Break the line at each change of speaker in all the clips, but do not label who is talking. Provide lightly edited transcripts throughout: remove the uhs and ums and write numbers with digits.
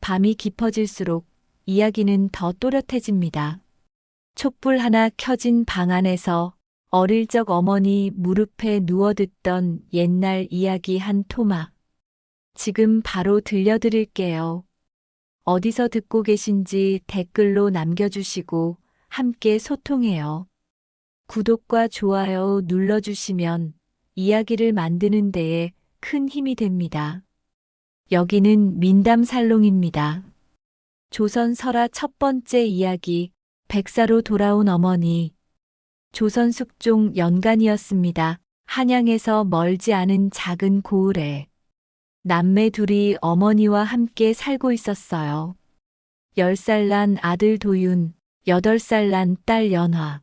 밤이 깊어질수록 이야기는 더 또렷해집니다. 촛불 하나 켜진 방 안에서 어릴 적 어머니 무릎에 누워 듣던 옛날 이야기 한 토막. 지금 바로 들려드릴게요. 어디서 듣고 계신지 댓글로 남겨주시고 함께 소통해요. 구독과 좋아요 눌러주시면 이야기를 만드는 데에 큰 힘이 됩니다. 여기는 민담살롱입니다. 조선 설화 첫 번째 이야기, 백사로 돌아온 어머니. 조선 숙종 연간이었습니다. 한양에서 멀지 않은 작은 고을에 남매 둘이 어머니와 함께 살고 있었어요. 10살 난 아들 도윤, 8살 난 딸 연화.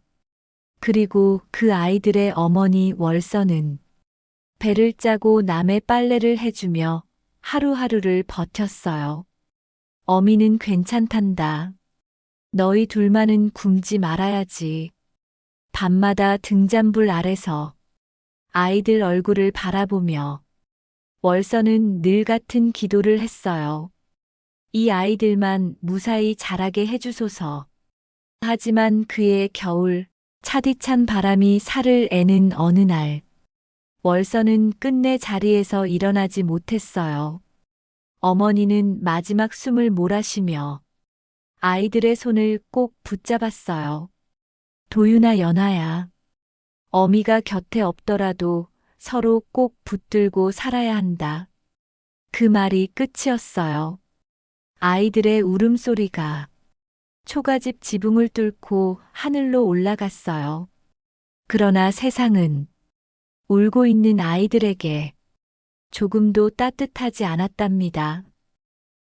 그리고 그 아이들의 어머니 월선은 배를 짜고 남의 빨래를 해주며 하루하루를 버텼어요. 어미는 괜찮단다. 너희 둘만은 굶지 말아야지. 밤마다 등잔불 아래서 아이들 얼굴을 바라보며 월선은 늘 같은 기도를 했어요. 이 아이들만 무사히 자라게 해주소서. 하지만 그의 겨울, 차디찬 바람이 살을 애는 어느 날, 월선은 끝내 자리에서 일어나지 못했어요. 어머니는 마지막 숨을 몰아쉬며 아이들의 손을 꼭 붙잡았어요. 도윤아 연아야. 어미가 곁에 없더라도 서로 꼭 붙들고 살아야 한다. 그 말이 끝이었어요. 아이들의 울음소리가 초가집 지붕을 뚫고 하늘로 올라갔어요. 그러나 세상은 울고 있는 아이들에게 조금도 따뜻하지 않았답니다.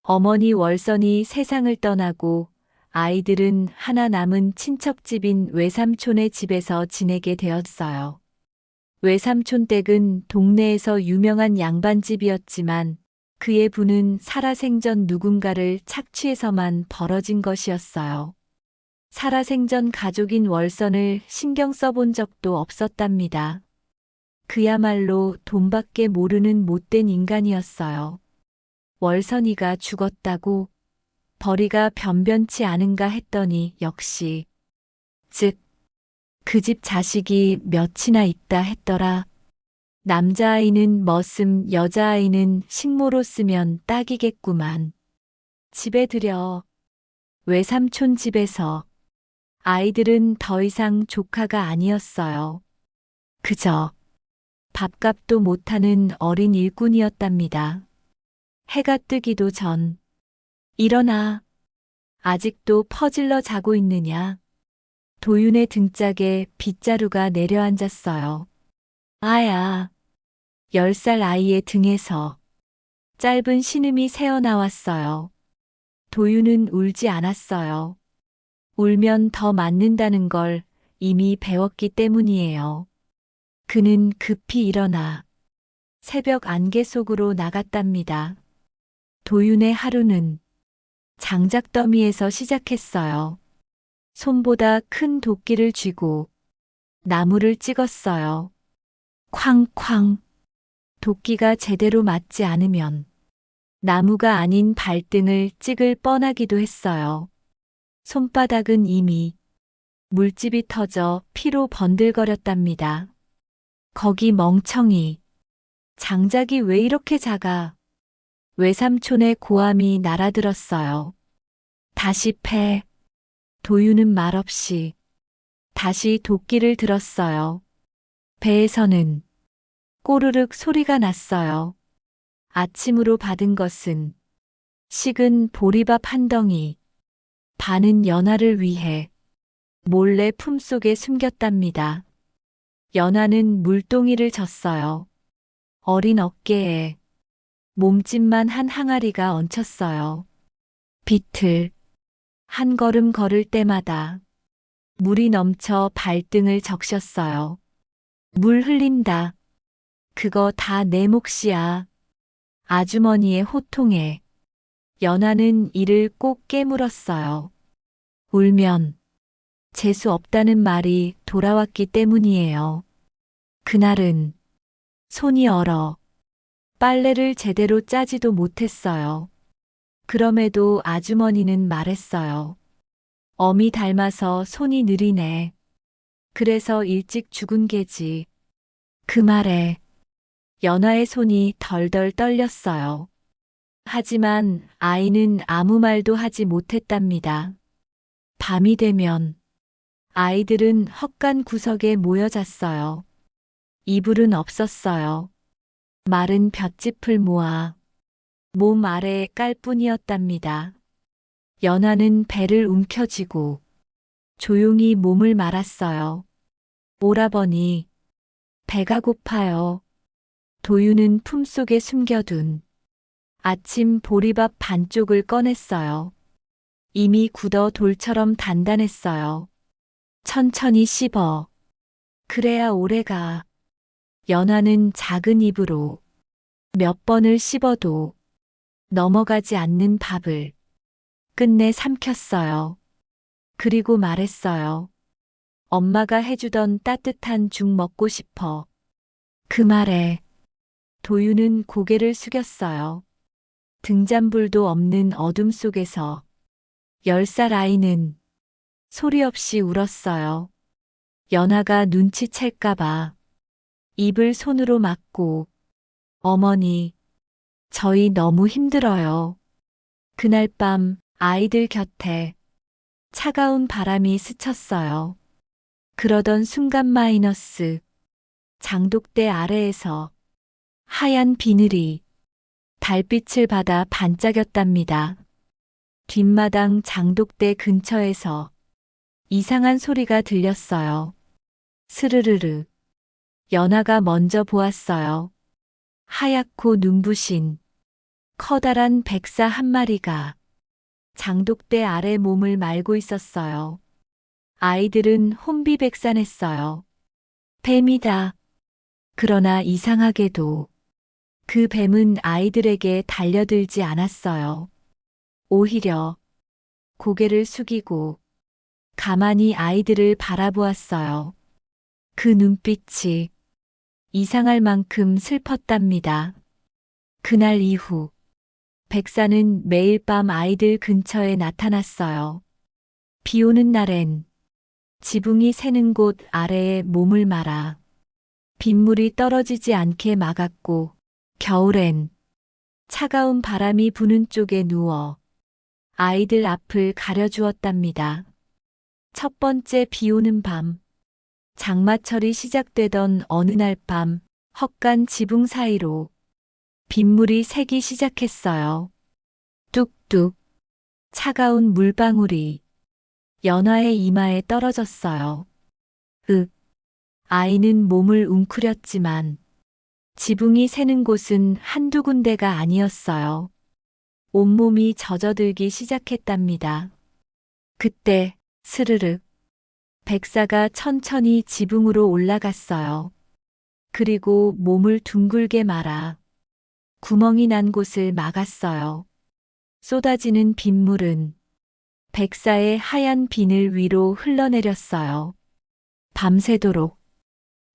어머니 월선이 세상을 떠나고 아이들은 하나 남은 친척집인 외삼촌의 집에서 지내게 되었어요. 외삼촌 댁은 동네에서 유명한 양반집이었지만 그의 부는 살아생전 누군가를 착취해서만 벌어진 것이었어요. 살아생전 가족인 월선을 신경 써본 적도 없었답니다. 그야말로 돈밖에 모르는 못된 인간이었어요. 월선이가 죽었다고 벌이가 변변치 않은가 했더니 역시 즉 그 집 자식이 몇이나 있다 했더라. 남자아이는 머슴, 여자아이는 식모로 쓰면 딱이겠구만. 집에 들여 외삼촌 집에서 아이들은 더 이상 조카가 아니었어요. 그저 밥값도 못하는 어린 일꾼이었답니다. 해가 뜨기도 전 일어나. 아직도 퍼질러 자고 있느냐. 도윤의 등짝에 빗자루가 내려앉았어요. 아야. 10살 아이의 등에서 짧은 신음이 새어나왔어요. 도윤은 울지 않았어요. 울면 더 맞는다는 걸 이미 배웠기 때문이에요. 그는 급히 일어나 새벽 안개 속으로 나갔답니다. 도윤의 하루는 장작더미에서 시작했어요. 손보다 큰 도끼를 쥐고 나무를 찍었어요. 쾅쾅. 도끼가 제대로 맞지 않으면 나무가 아닌 발등을 찍을 뻔하기도 했어요. 손바닥은 이미 물집이 터져 피로 번들거렸답니다. 거기 멍청이. 장작이 왜 이렇게 작아? 외삼촌의 고함이 날아들었어요. 다시 패. 도윤은 말없이 다시 도끼를 들었어요. 배에서는 꼬르륵 소리가 났어요. 아침으로 받은 것은 식은 보리밥 한 덩이, 반은 연하를 위해 몰래 품속에 숨겼답니다. 연하는 물동이를 졌어요. 어린 어깨에 몸집만 한 항아리가 얹혔어요. 비틀. 한 걸음 걸을 때마다 물이 넘쳐 발등을 적셨어요. 물 흘린다. 그거 다 내 몫이야. 아주머니의 호통에 연하는 이를 꼭 깨물었어요. 울면 재수 없다는 말이 돌아왔기 때문이에요. 그날은 손이 얼어 빨래를 제대로 짜지도 못했어요. 그럼에도 아주머니는 말했어요. 어미 닮아서 손이 느리네. 그래서 일찍 죽은 게지. 그 말에 연하의 손이 덜덜 떨렸어요. 하지만 아이는 아무 말도 하지 못했답니다. 밤이 되면 아이들은 헛간 구석에 모여 잤어요. 이불은 없었어요. 마른 볏짚을 모아 몸 아래에 깔 뿐이었답니다. 연하는 배를 움켜쥐고 조용히 몸을 말았어요. 오라버니, 배가 고파요. 도유는 품속에 숨겨둔 아침 보리밥 반쪽을 꺼냈어요. 이미 굳어 돌처럼 단단했어요. 천천히 씹어. 그래야 오래가. 연하는 작은 입으로 몇 번을 씹어도 넘어가지 않는 밥을 끝내 삼켰어요. 그리고 말했어요. 엄마가 해주던 따뜻한 죽 먹고 싶어. 그 말에 도유는 고개를 숙였어요. 등잔불도 없는 어둠 속에서 10살 아이는 소리 없이 울었어요. 연하가 눈치챌까봐 입을 손으로 막고 어머니, 저희 너무 힘들어요. 그날 밤 아이들 곁에 차가운 바람이 스쳤어요. 그러던 순간 마이너스 장독대 아래에서 하얀 비늘이 달빛을 받아 반짝였답니다. 뒷마당 장독대 근처에서 이상한 소리가 들렸어요. 스르르르. 연하가 먼저 보았어요. 하얗고 눈부신 커다란 백사 한 마리가 장독대 아래 몸을 말고 있었어요. 아이들은 혼비백산했어요. 뱀이다. 그러나 이상하게도 그 뱀은 아이들에게 달려들지 않았어요. 오히려 고개를 숙이고 가만히 아이들을 바라보았어요. 그 눈빛이 이상할 만큼 슬펐답니다. 그날 이후 백사는 매일 밤 아이들 근처에 나타났어요. 비 오는 날엔 지붕이 새는 곳 아래에 몸을 말아 빗물이 떨어지지 않게 막았고, 겨울엔 차가운 바람이 부는 쪽에 누워 아이들 앞을 가려주었답니다. 첫 번째 비 오는 밤, 장마철이 시작되던 어느 날 밤, 헛간 지붕 사이로 빗물이 새기 시작했어요. 뚝뚝. 차가운 물방울이 연하의 이마에 떨어졌어요. 윽. 아이는 몸을 웅크렸지만 지붕이 새는 곳은 한두 군데가 아니었어요. 온몸이 젖어들기 시작했답니다. 그때 스르륵 백사가 천천히 지붕으로 올라갔어요. 그리고 몸을 둥글게 말아 구멍이 난 곳을 막았어요. 쏟아지는 빗물은 백사의 하얀 비늘 위로 흘러내렸어요. 밤새도록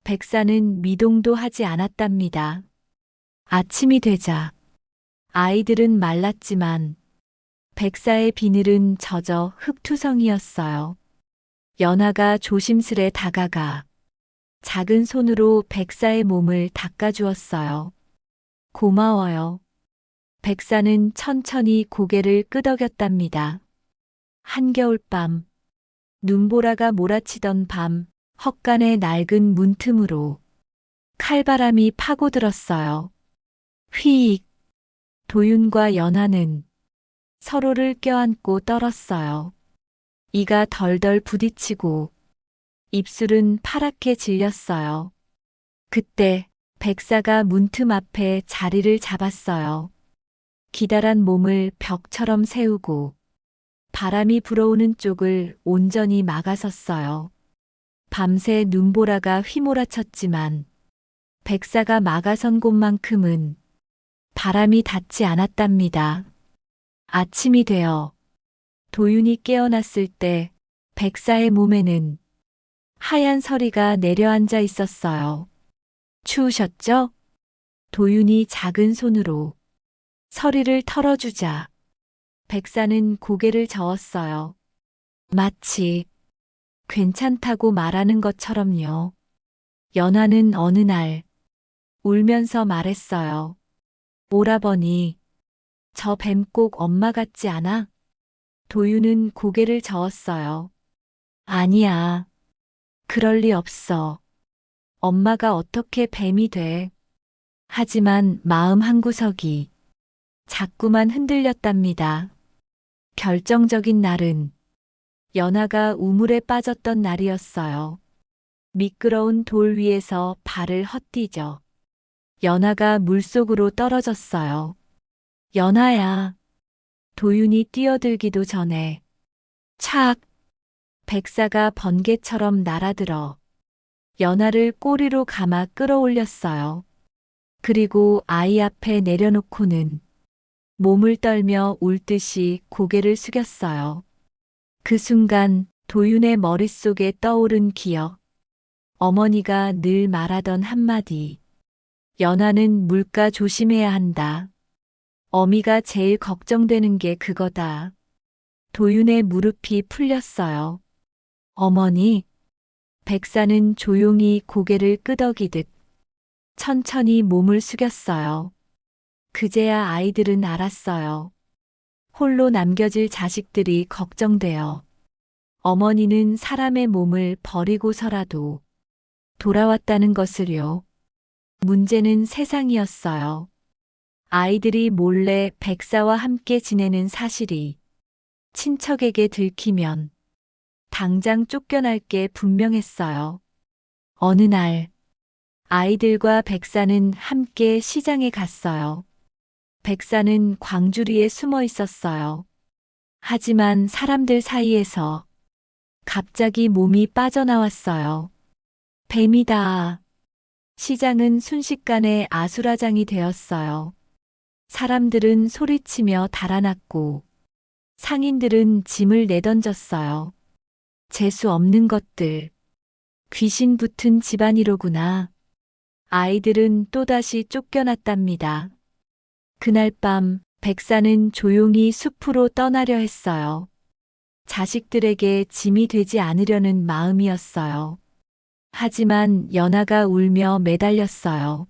백사는 미동도 하지 않았답니다. 아침이 되자 아이들은 말랐지만 백사의 비늘은 젖어 흙투성이었어요. 연하가 조심스레 다가가 작은 손으로 백사의 몸을 닦아주었어요. 고마워요. 백사는 천천히 고개를 끄덕였답니다. 한겨울밤, 눈보라가 몰아치던 밤, 헛간의 낡은 문틈으로 칼바람이 파고들었어요. 휘익. 도윤과 연하는 서로를 껴안고 떨었어요. 이가 덜덜 부딪히고 입술은 파랗게 질렸어요. 그때 백사가 문틈 앞에 자리를 잡았어요. 기다란 몸을 벽처럼 세우고 바람이 불어오는 쪽을 온전히 막아섰어요. 밤새 눈보라가 휘몰아쳤지만 백사가 막아선 곳만큼은 바람이 닿지 않았답니다. 아침이 되어 도윤이 깨어났을 때 백사의 몸에는 하얀 서리가 내려앉아 있었어요. 추우셨죠? 도윤이 작은 손으로 서리를 털어주자 백사는 고개를 저었어요. 마치 괜찮다고 말하는 것처럼요. 연하는 어느 날 울면서 말했어요. 오라버니, 저 뱀 꼭 엄마 같지 않아? 도윤은 고개를 저었어요. 아니야. 그럴 리 없어. 엄마가 어떻게 뱀이 돼? 하지만 마음 한구석이 자꾸만 흔들렸답니다. 결정적인 날은 연하가 우물에 빠졌던 날이었어요. 미끄러운 돌 위에서 발을 헛디뎌 연하가 물속으로 떨어졌어요. 연하야. 도윤이 뛰어들기도 전에 착! 백사가 번개처럼 날아들어 연하를 꼬리로 감아 끌어올렸어요. 그리고 아이 앞에 내려놓고는 몸을 떨며 울듯이 고개를 숙였어요. 그 순간 도윤의 머릿속에 떠오른 기억. 어머니가 늘 말하던 한마디. 연하는 물가 조심해야 한다. 어미가 제일 걱정되는 게 그거다. 도윤의 무릎이 풀렸어요. 어머니, 백사는 조용히 고개를 끄덕이듯 천천히 몸을 숙였어요. 그제야 아이들은 알았어요. 홀로 남겨질 자식들이 걱정되어 어머니는 사람의 몸을 버리고서라도 돌아왔다는 것을요. 문제는 세상이었어요. 아이들이 몰래 백사와 함께 지내는 사실이 친척에게 들키면 당장 쫓겨날 게 분명했어요. 어느 날 아이들과 백사는 함께 시장에 갔어요. 백사는 광주리에 숨어 있었어요. 하지만 사람들 사이에서 갑자기 몸이 빠져나왔어요. 뱀이다. 시장은 순식간에 아수라장이 되었어요. 사람들은 소리치며 달아났고 상인들은 짐을 내던졌어요. 재수 없는 것들. 귀신 붙은 집안이로구나. 아이들은 또다시 쫓겨났답니다. 그날 밤 백사는 조용히 숲으로 떠나려 했어요. 자식들에게 짐이 되지 않으려는 마음이었어요. 하지만 연하가 울며 매달렸어요.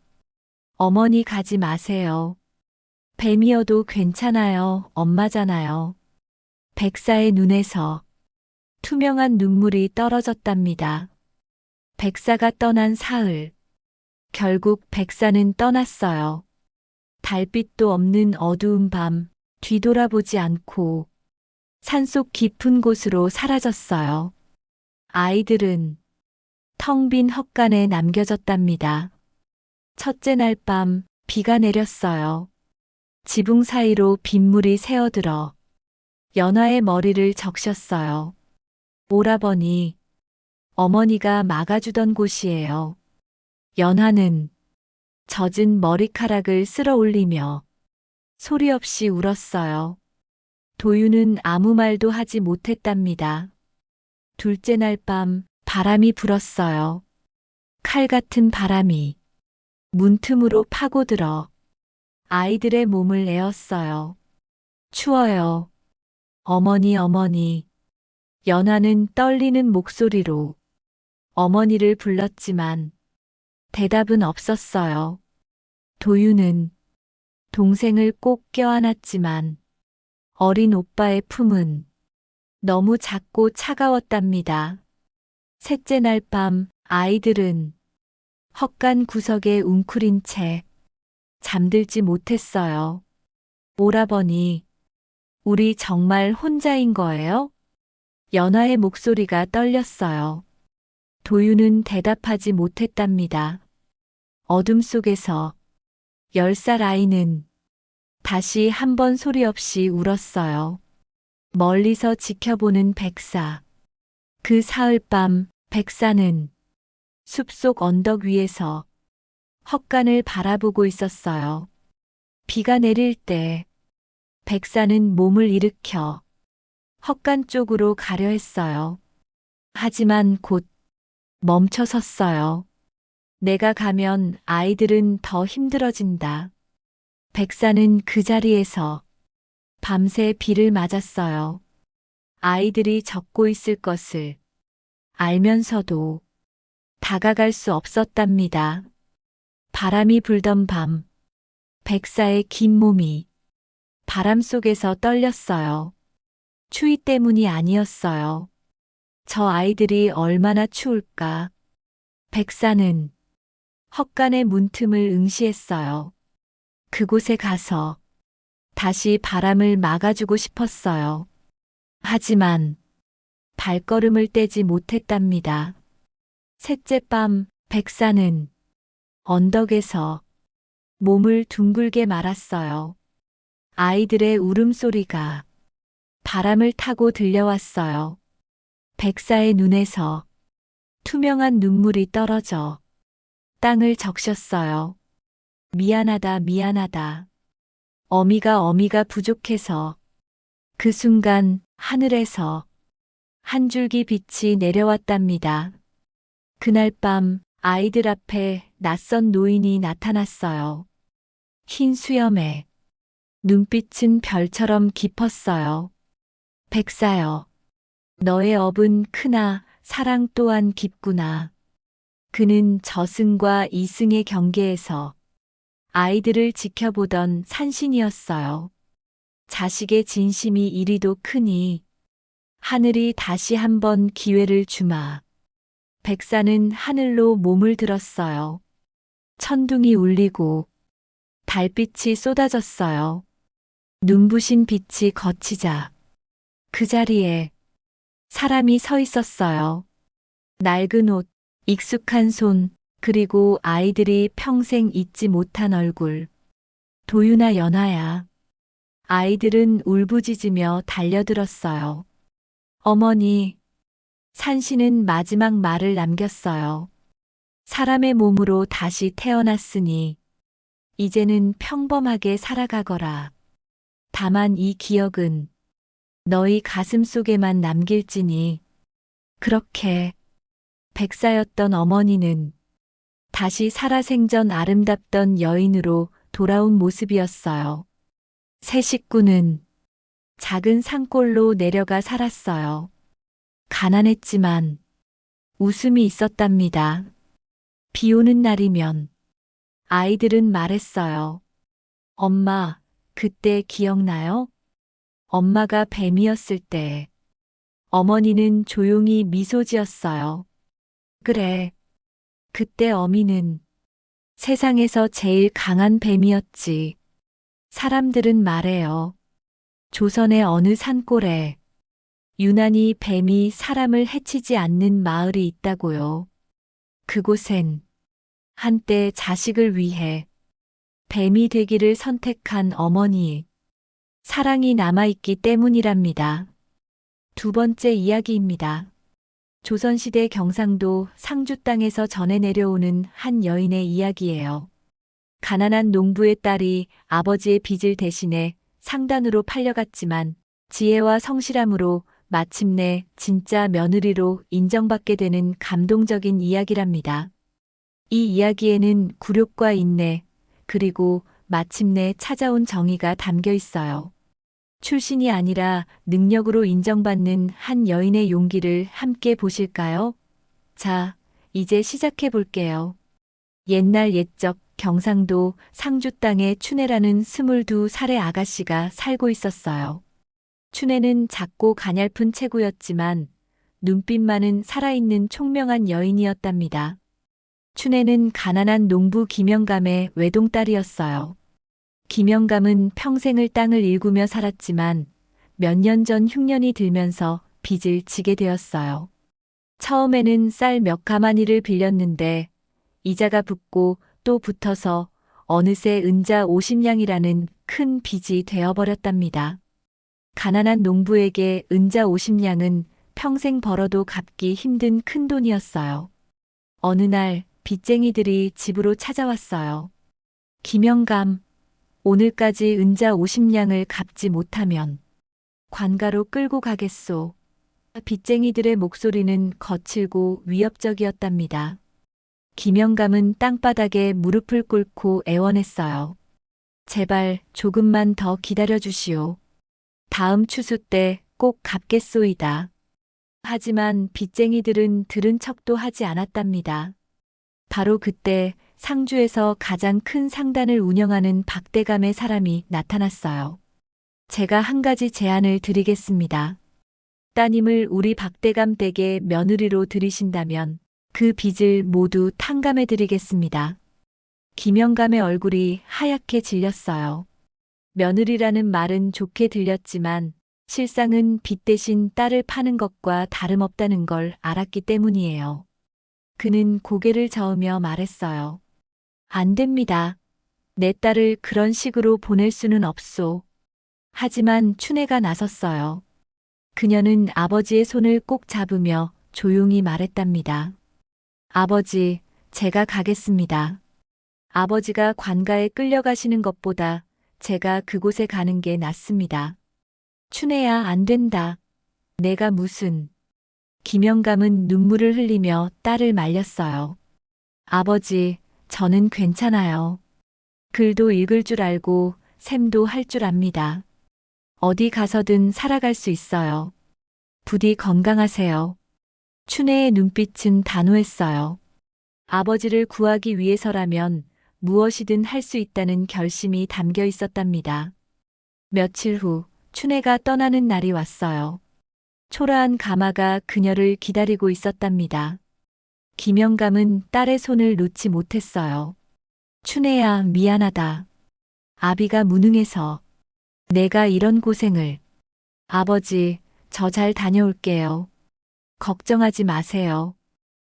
어머니 가지 마세요. 뱀이어도 괜찮아요. 엄마잖아요. 백사의 눈에서 투명한 눈물이 떨어졌답니다. 백사가 떠난 사흘. 결국 백사는 떠났어요. 달빛도 없는 어두운 밤, 뒤돌아보지 않고 산속 깊은 곳으로 사라졌어요. 아이들은 텅 빈 헛간에 남겨졌답니다. 첫째 날 밤 비가 내렸어요. 지붕 사이로 빗물이 새어들어 연하의 머리를 적셨어요. 오라버니, 어머니가 막아주던 곳이에요. 연하는 젖은 머리카락을 쓸어 올리며 소리 없이 울었어요. 도윤은 아무 말도 하지 못했답니다. 둘째 날 밤 바람이 불었어요. 칼 같은 바람이 문틈으로 파고들어 아이들의 몸을 에웠어요. 추워요. 어머니, 어머니. 연하는 떨리는 목소리로 어머니를 불렀지만 대답은 없었어요. 도윤은 동생을 꼭 껴안았지만 어린 오빠의 품은 너무 작고 차가웠답니다. 셋째 날 밤 아이들은 헛간 구석에 웅크린 채 잠들지 못했어요. 오라버니, 우리 정말 혼자인 거예요? 연하의 목소리가 떨렸어요. 도윤은 대답하지 못했답니다. 어둠 속에서 10살 아이는 다시 한 번 소리 없이 울었어요. 멀리서 지켜보는 백사. 그 사흘 밤 백사는 숲속 언덕 위에서 헛간을 바라보고 있었어요. 비가 내릴 때 백사는 몸을 일으켜 헛간 쪽으로 가려 했어요. 하지만 곧 멈춰 섰어요. 내가 가면 아이들은 더 힘들어진다. 백사는 그 자리에서 밤새 비를 맞았어요. 아이들이 적고 있을 것을 알면서도 다가갈 수 없었답니다. 바람이 불던 밤, 백사의 긴 몸이 바람 속에서 떨렸어요. 추위 때문이 아니었어요. 저 아이들이 얼마나 추울까. 백사는 헛간의 문틈을 응시했어요. 그곳에 가서 다시 바람을 막아주고 싶었어요. 하지만 발걸음을 떼지 못했답니다. 셋째 밤 백사는 언덕에서 몸을 둥글게 말았어요. 아이들의 울음소리가 바람을 타고 들려왔어요. 백사의 눈에서 투명한 눈물이 떨어져 땅을 적셨어요. 미안하다, 미안하다. 어미가 부족해서. 그 순간 하늘에서 한 줄기 빛이 내려왔답니다. 그날 밤 아이들 앞에 낯선 노인이 나타났어요. 흰 수염에 눈빛은 별처럼 깊었어요. 백사여, 너의 업은 크나 사랑 또한 깊구나. 그는 저승과 이승의 경계에서 아이들을 지켜보던 산신이었어요. 자식의 진심이 이리도 크니 하늘이 다시 한번 기회를 주마. 백사는 하늘로 몸을 들었어요. 천둥이 울리고 달빛이 쏟아졌어요. 눈부신 빛이 걷히자 그 자리에 사람이 서 있었어요. 낡은 옷, 익숙한 손, 그리고 아이들이 평생 잊지 못한 얼굴. 도윤아, 연아야. 아이들은 울부짖으며 달려들었어요. 어머니, 산신은 마지막 말을 남겼어요. 사람의 몸으로 다시 태어났으니 이제는 평범하게 살아가거라. 다만 이 기억은 너희 가슴 속에만 남길지니. 그렇게 백사였던 어머니는 다시 살아생전 아름답던 여인으로 돌아온 모습이었어요. 새 식구는 작은 산골로 내려가 살았어요. 가난했지만 웃음이 있었답니다. 비 오는 날이면 아이들은 말했어요. 엄마, 그때 기억나요? 엄마가 뱀이었을 때. 어머니는 조용히 미소 지었어요. 그래, 그때 어미는 세상에서 제일 강한 뱀이었지. 사람들은 말해요. 조선의 어느 산골에 유난히 뱀이 사람을 해치지 않는 마을이 있다고요. 그곳엔 한때 자식을 위해 뱀이 되기를 선택한 어머니의 사랑이 남아있기 때문이랍니다. 두 번째 이야기입니다. 조선시대 경상도 상주 땅에서 전해 내려오는 한 여인의 이야기예요. 가난한 농부의 딸이 아버지의 빚을 대신해 상단으로 팔려갔지만 지혜와 성실함으로 마침내 진짜 며느리로 인정받게 되는 감동적인 이야기랍니다. 이 이야기에는 굴욕과 인내, 그리고 마침내 찾아온 정의가 담겨 있어요. 출신이 아니라 능력으로 인정받는 한 여인의 용기를 함께 보실까요? 자, 이제 시작해 볼게요. 옛날 옛적 경상도 상주 땅에 춘애라는 22살의 아가씨가 살고 있었어요. 춘애는 작고 가냘픈 체구였지만 눈빛만은 살아있는 총명한 여인이었답니다. 춘애는 가난한 농부 김영감의 외동딸이었어요. 김영감은 평생을 땅을 일구며 살았지만 몇 년 전 흉년이 들면서 빚을 지게 되었어요. 처음에는 쌀 몇 가마니를 빌렸는데 이자가 붙고 또 붙어서 어느새 은자 50냥이라는 큰 빚이 되어버렸답니다. 가난한 농부에게 은자 50냥은 평생 벌어도 갚기 힘든 큰 돈이었어요. 어느 날 빚쟁이들이 집으로 찾아왔어요. 김영감, 오늘까지 은자 50냥을 갚지 못하면 관가로 끌고 가겠소. 빚쟁이들의 목소리는 거칠고 위협적이었답니다. 김영감은 땅바닥에 무릎을 꿇고 애원했어요. 제발 조금만 더 기다려 주시오. 다음 추수 때 꼭 갚겠소이다. 하지만 빚쟁이들은 들은 척도 하지 않았답니다. 바로 그때 상주에서 가장 큰 상단을 운영하는 박대감의 사람이 나타났어요. 제가 한 가지 제안을 드리겠습니다. 따님을 우리 박대감 댁에 며느리로 들이신다면 그 빚을 모두 탕감해 드리겠습니다. 김영감의 얼굴이 하얗게 질렸어요. 며느리라는 말은 좋게 들렸지만 실상은 빚 대신 딸을 파는 것과 다름없다는 걸 알았기 때문이에요. 그는 고개를 저으며 말했어요. 안 됩니다. 내 딸을 그런 식으로 보낼 수는 없소. 하지만 춘애가 나섰어요. 그녀는 아버지의 손을 꼭 잡으며 조용히 말했답니다. 아버지, 제가 가겠습니다. 아버지가 관가에 끌려가시는 것보다 제가 그곳에 가는 게 낫습니다. 춘애야, 안 된다. 내가 무슨. 김영감은 눈물을 흘리며 딸을 말렸어요. 아버지, 저는 괜찮아요. 글도 읽을 줄 알고 셈도 할 줄 압니다. 어디 가서든 살아갈 수 있어요. 부디 건강하세요. 춘애의 눈빛은 단호했어요. 아버지를 구하기 위해서라면 무엇이든 할 수 있다는 결심이 담겨 있었답니다. 며칠 후 춘애가 떠나는 날이 왔어요. 초라한 가마가 그녀를 기다리고 있었답니다. 김영감은 딸의 손을 놓지 못했어요. 춘애야, 미안하다. 아비가 무능해서 내가 이런 고생을. 아버지, 저 잘 다녀올게요. 걱정하지 마세요.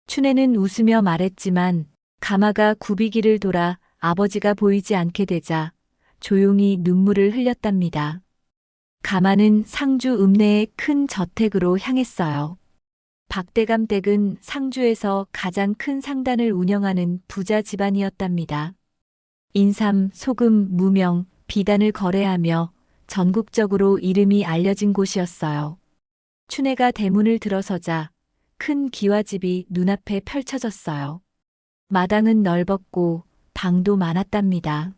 춘애는 웃으며 말했지만 가마가 굽이기를 돌아 아버지가 보이지 않게 되자 조용히 눈물을 흘렸답니다. 가마는 상주 읍내의 큰 저택으로 향했어요. 박대감 댁은 상주에서 가장 큰 상단을 운영하는 부자 집안이었답니다. 인삼, 소금, 무명, 비단을 거래하며 전국적으로 이름이 알려진 곳이었어요. 춘애가 대문을 들어서자 큰 기와집이 눈앞에 펼쳐졌어요. 마당은 넓었고 방도 많았답니다.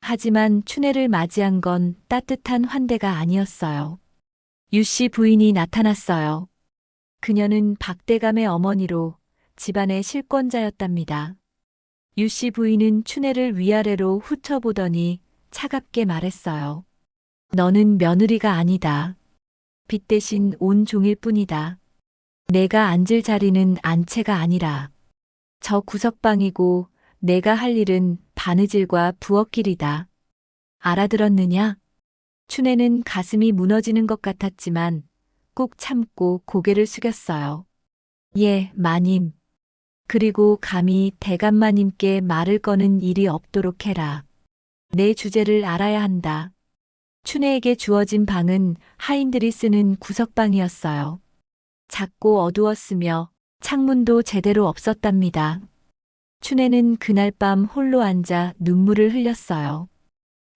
하지만 춘애를 맞이한 건 따뜻한 환대가 아니었어요. 유씨 부인이 나타났어요. 그녀는 박대감의 어머니로 집안의 실권자였답니다. 유씨 부인은 춘애를 위아래로 훑어보더니 차갑게 말했어요. 너는 며느리가 아니다. 빚 대신 온 종일 뿐이다. 내가 앉을 자리는 안채가 아니라 저 구석방이고 내가 할 일은 바느질과 부엌길이다. 알아들었느냐? 춘애는 가슴이 무너지는 것 같았지만 꾹 참고 고개를 숙였어요. 예, 마님. 그리고 감히 대감마님께 말을 거는 일이 없도록 해라. 내 주제를 알아야 한다. 춘애에게 주어진 방은 하인들이 쓰는 구석방이었어요. 작고 어두웠으며 창문도 제대로 없었답니다. 춘애는 그날 밤 홀로 앉아 눈물을 흘렸어요.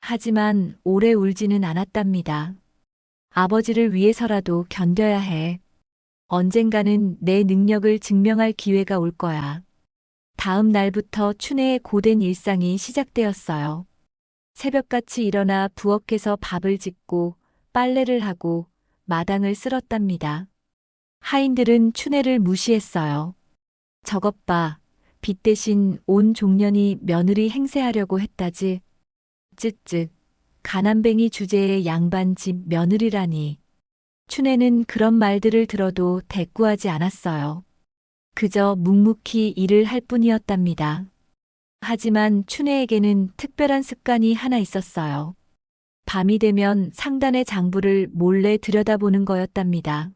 하지만 오래 울지는 않았답니다. 아버지를 위해서라도 견뎌야 해. 언젠가는 내 능력을 증명할 기회가 올 거야. 다음 날부터 춘애의 고된 일상이 시작되었어요. 새벽같이 일어나 부엌에서 밥을 짓고 빨래를 하고 마당을 쓸었답니다. 하인들은 춘애를 무시했어요. 저것 봐. 빚 대신 온 종년이 며느리 행세하려고 했다지. 쯧쯧. 가난뱅이 주제의 양반 집 며느리라니. 춘애는 그런 말들을 들어도 대꾸하지 않았어요. 그저 묵묵히 일을 할 뿐이었답니다. 하지만 춘애에게는 특별한 습관이 하나 있었어요. 밤이 되면 상단의 장부를 몰래 들여다보는 거였답니다.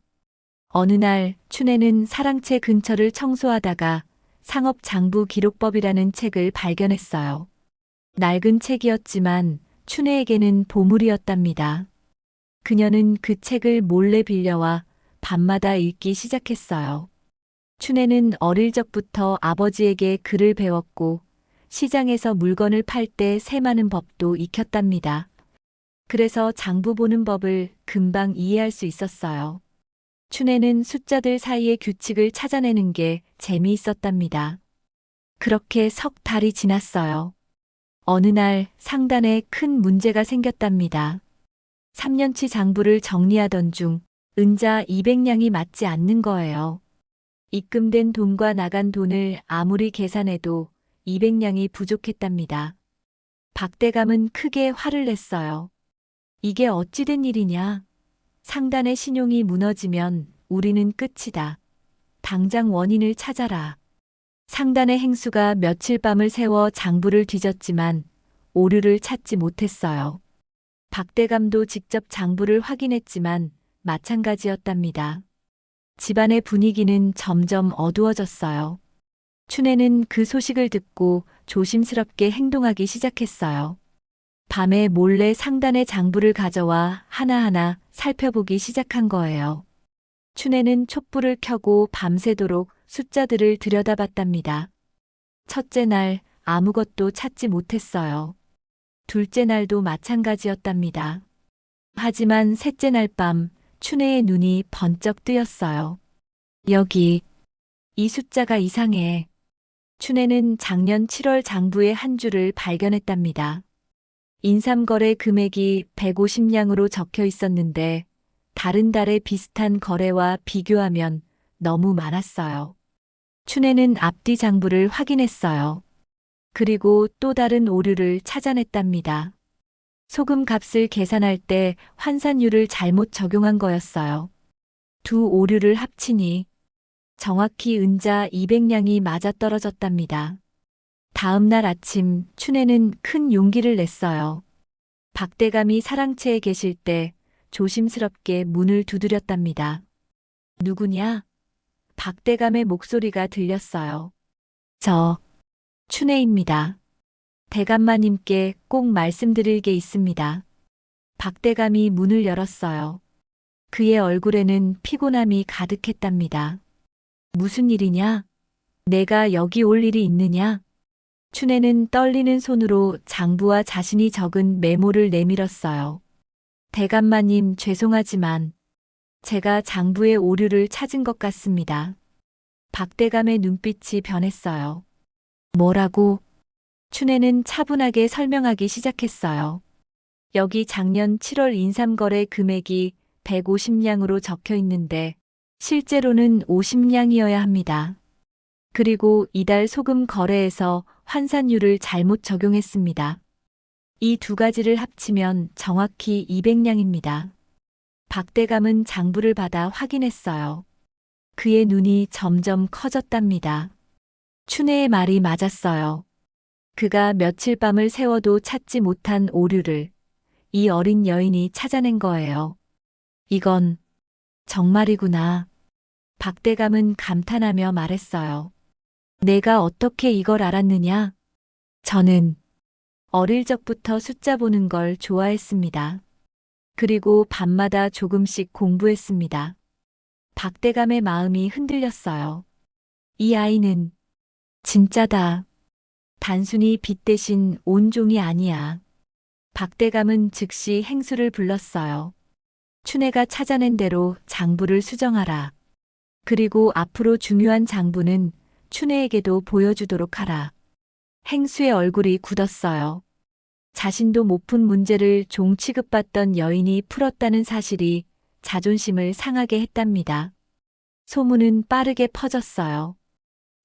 어느 날 춘애는 사랑채 근처를 청소하다가 상업장부 기록법이라는 책을 발견했어요. 낡은 책이었지만 춘애에게는 보물이었답니다. 그녀는 그 책을 몰래 빌려와 밤마다 읽기 시작했어요. 춘애는 어릴 적부터 아버지에게 글을 배웠고 시장에서 물건을 팔 때 세마는 법도 익혔답니다. 그래서 장부 보는 법을 금방 이해할 수 있었어요. 춘애는 숫자들 사이의 규칙을 찾아내는 게 재미있었답니다. 그렇게 석 달이 지났어요. 어느 날 상단에 큰 문제가 생겼답니다. 3년치 장부를 정리하던 중 은자 200냥이 맞지 않는 거예요. 입금된 돈과 나간 돈을 아무리 계산해도 200냥이 부족했답니다. 박대감은 크게 화를 냈어요. 이게 어찌 된 일이냐? 상단의 신용이 무너지면 우리는 끝이다. 당장 원인을 찾아라. 상단의 행수가 며칠 밤을 새워 장부를 뒤졌지만 오류를 찾지 못했어요. 박대감도 직접 장부를 확인했지만 마찬가지였답니다. 집안의 분위기는 점점 어두워졌어요. 춘애는 그 소식을 듣고 조심스럽게 행동하기 시작했어요. 밤에 몰래 상단의 장부를 가져와 하나하나 살펴보기 시작한 거예요. 춘애는 촛불을 켜고 밤새도록 숫자들을 들여다봤답니다. 첫째 날 아무것도 찾지 못했어요. 둘째 날도 마찬가지였답니다. 하지만 셋째 날 밤 춘애의 눈이 번쩍 뜨였어요. 여기, 이 숫자가 이상해. 춘애는 작년 7월 장부의 한 줄을 발견했답니다. 인삼거래 금액이 150냥으로 적혀 있었는데 다른 달에 비슷한 거래와 비교하면 너무 많았어요. 춘애는 앞뒤 장부를 확인했어요. 그리고 또 다른 오류를 찾아냈답니다. 소금 값을 계산할 때 환산율을 잘못 적용한 거였어요. 두 오류를 합치니 정확히 은자 200냥이 맞아떨어졌답니다. 다음 날 아침 춘애는 큰 용기를 냈어요. 박대감이 사랑채에 계실 때 조심스럽게 문을 두드렸답니다. 누구냐? 박대감의 목소리가 들렸어요. 저, 춘애입니다. 대감마님께 꼭 말씀드릴 게 있습니다. 박대감이 문을 열었어요. 그의 얼굴에는 피곤함이 가득했답니다. 무슨 일이냐? 내가 여기 올 일이 있느냐? 춘애는 떨리는 손으로 장부와 자신이 적은 메모를 내밀었어요. 대감마님 죄송하지만 제가 장부의 오류를 찾은 것 같습니다. 박대감의 눈빛이 변했어요. 뭐라고? 춘애는 차분하게 설명하기 시작했어요. 여기 작년 7월 인삼거래 금액이 150냥으로 적혀 있는데 실제로는 50냥이어야 합니다. 그리고 이달 소금 거래에서 환산율을 잘못 적용했습니다. 이 두 가지를 합치면 정확히 200냥입니다. 박대감은 장부를 받아 확인했어요. 그의 눈이 점점 커졌답니다. 춘애의 말이 맞았어요. 그가 며칠 밤을 새워도 찾지 못한 오류를 이 어린 여인이 찾아낸 거예요. 이건 정말이구나. 박대감은 감탄하며 말했어요. 내가 어떻게 이걸 알았느냐? 저는 어릴 적부터 숫자 보는 걸 좋아했습니다. 그리고 밤마다 조금씩 공부했습니다. 박대감의 마음이 흔들렸어요. 이 아이는 진짜다. 단순히 빚 대신 온종이 아니야. 박대감은 즉시 행수를 불렀어요. 춘애가 찾아낸 대로 장부를 수정하라. 그리고 앞으로 중요한 장부는 춘애에게도 보여주도록 하라. 행수의 얼굴이 굳었어요. 자신도 못 푼 문제를 종 취급받던 여인이 풀었다는 사실이 자존심을 상하게 했답니다. 소문은 빠르게 퍼졌어요.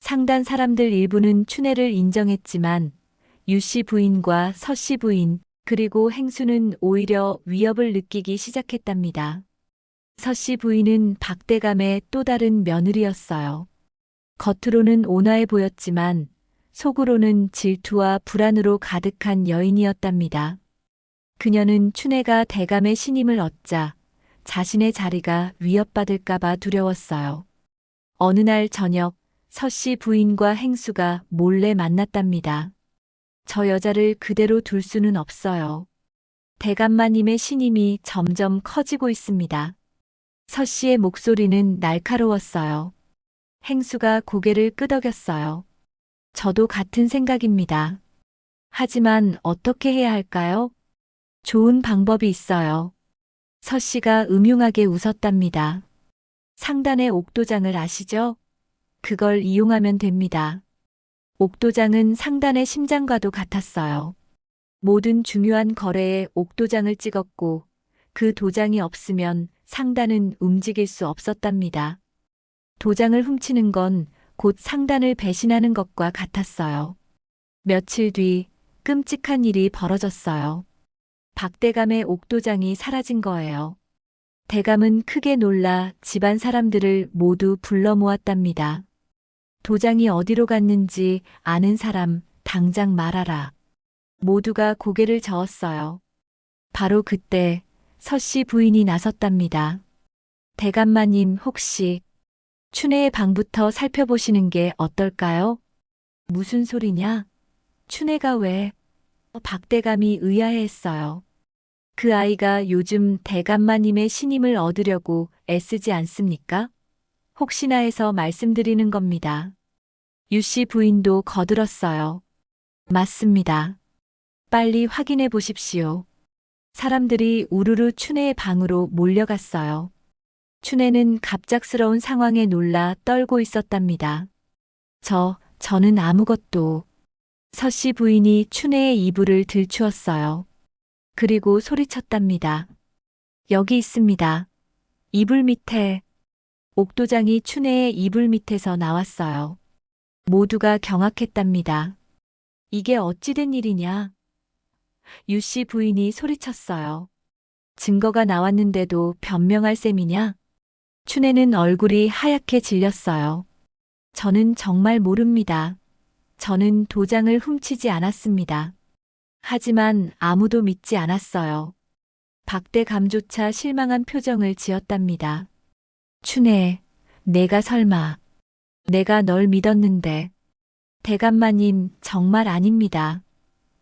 상단 사람들 일부는 춘애를 인정했지만 유씨 부인과 서씨 부인 그리고 행수는 오히려 위협을 느끼기 시작했답니다. 서씨 부인은 박대감의 또 다른 며느리였어요. 겉으로는 온화해 보였지만 속으로는 질투와 불안으로 가득한 여인이었답니다. 그녀는 춘애가 대감의 신임을 얻자 자신의 자리가 위협받을까봐 두려웠어요. 어느 날 저녁 서씨 부인과 행수가 몰래 만났답니다. 저 여자를 그대로 둘 수는 없어요. 대감마님의 신임이 점점 커지고 있습니다. 서씨의 목소리는 날카로웠어요. 행수가 고개를 끄덕였어요. 저도 같은 생각입니다. 하지만 어떻게 해야 할까요? 좋은 방법이 있어요. 서씨가 음흉하게 웃었답니다. 상단의 옥도장을 아시죠? 그걸 이용하면 됩니다. 옥도장은 상단의 심장과도 같았어요. 모든 중요한 거래에 옥도장을 찍었고 그 도장이 없으면 상단은 움직일 수 없었답니다. 도장을 훔치는 건 곧 상단을 배신하는 것과 같았어요. 며칠 뒤 끔찍한 일이 벌어졌어요. 박대감의 옥도장이 사라진 거예요. 대감은 크게 놀라 집안 사람들을 모두 불러 모았답니다. 도장이 어디로 갔는지 아는 사람 당장 말하라. 모두가 고개를 저었어요. 바로 그때 서씨 부인이 나섰답니다. 대감마님 혹시 춘혜의 방부터 살펴보시는 게 어떨까요? 무슨 소리냐? 춘혜가 왜? 박대감이 의아해했어요. 그 아이가 요즘 대감마님의 신임을 얻으려고 애쓰지 않습니까? 혹시나 해서 말씀드리는 겁니다. 유씨 부인도 거들었어요. 맞습니다. 빨리 확인해 보십시오. 사람들이 우르르 춘혜의 방으로 몰려갔어요. 춘혜는 갑작스러운 상황에 놀라 떨고 있었답니다. 저는 아무것도. 서씨 부인이 춘혜의 이불을 들추었어요. 그리고 소리쳤답니다. 여기 있습니다. 이불 밑에. 옥도장이 춘혜의 이불 밑에서 나왔어요. 모두가 경악했답니다. 이게 어찌된 일이냐? 유씨 부인이 소리쳤어요. 증거가 나왔는데도 변명할 셈이냐? 춘혜는 얼굴이 하얗게 질렸어요. 저는 정말 모릅니다. 저는 도장을 훔치지 않았습니다. 하지만 아무도 믿지 않았어요. 박대감조차 실망한 표정을 지었답니다. 춘혜, 내가 설마. 내가 널 믿었는데. 대감마님, 정말 아닙니다.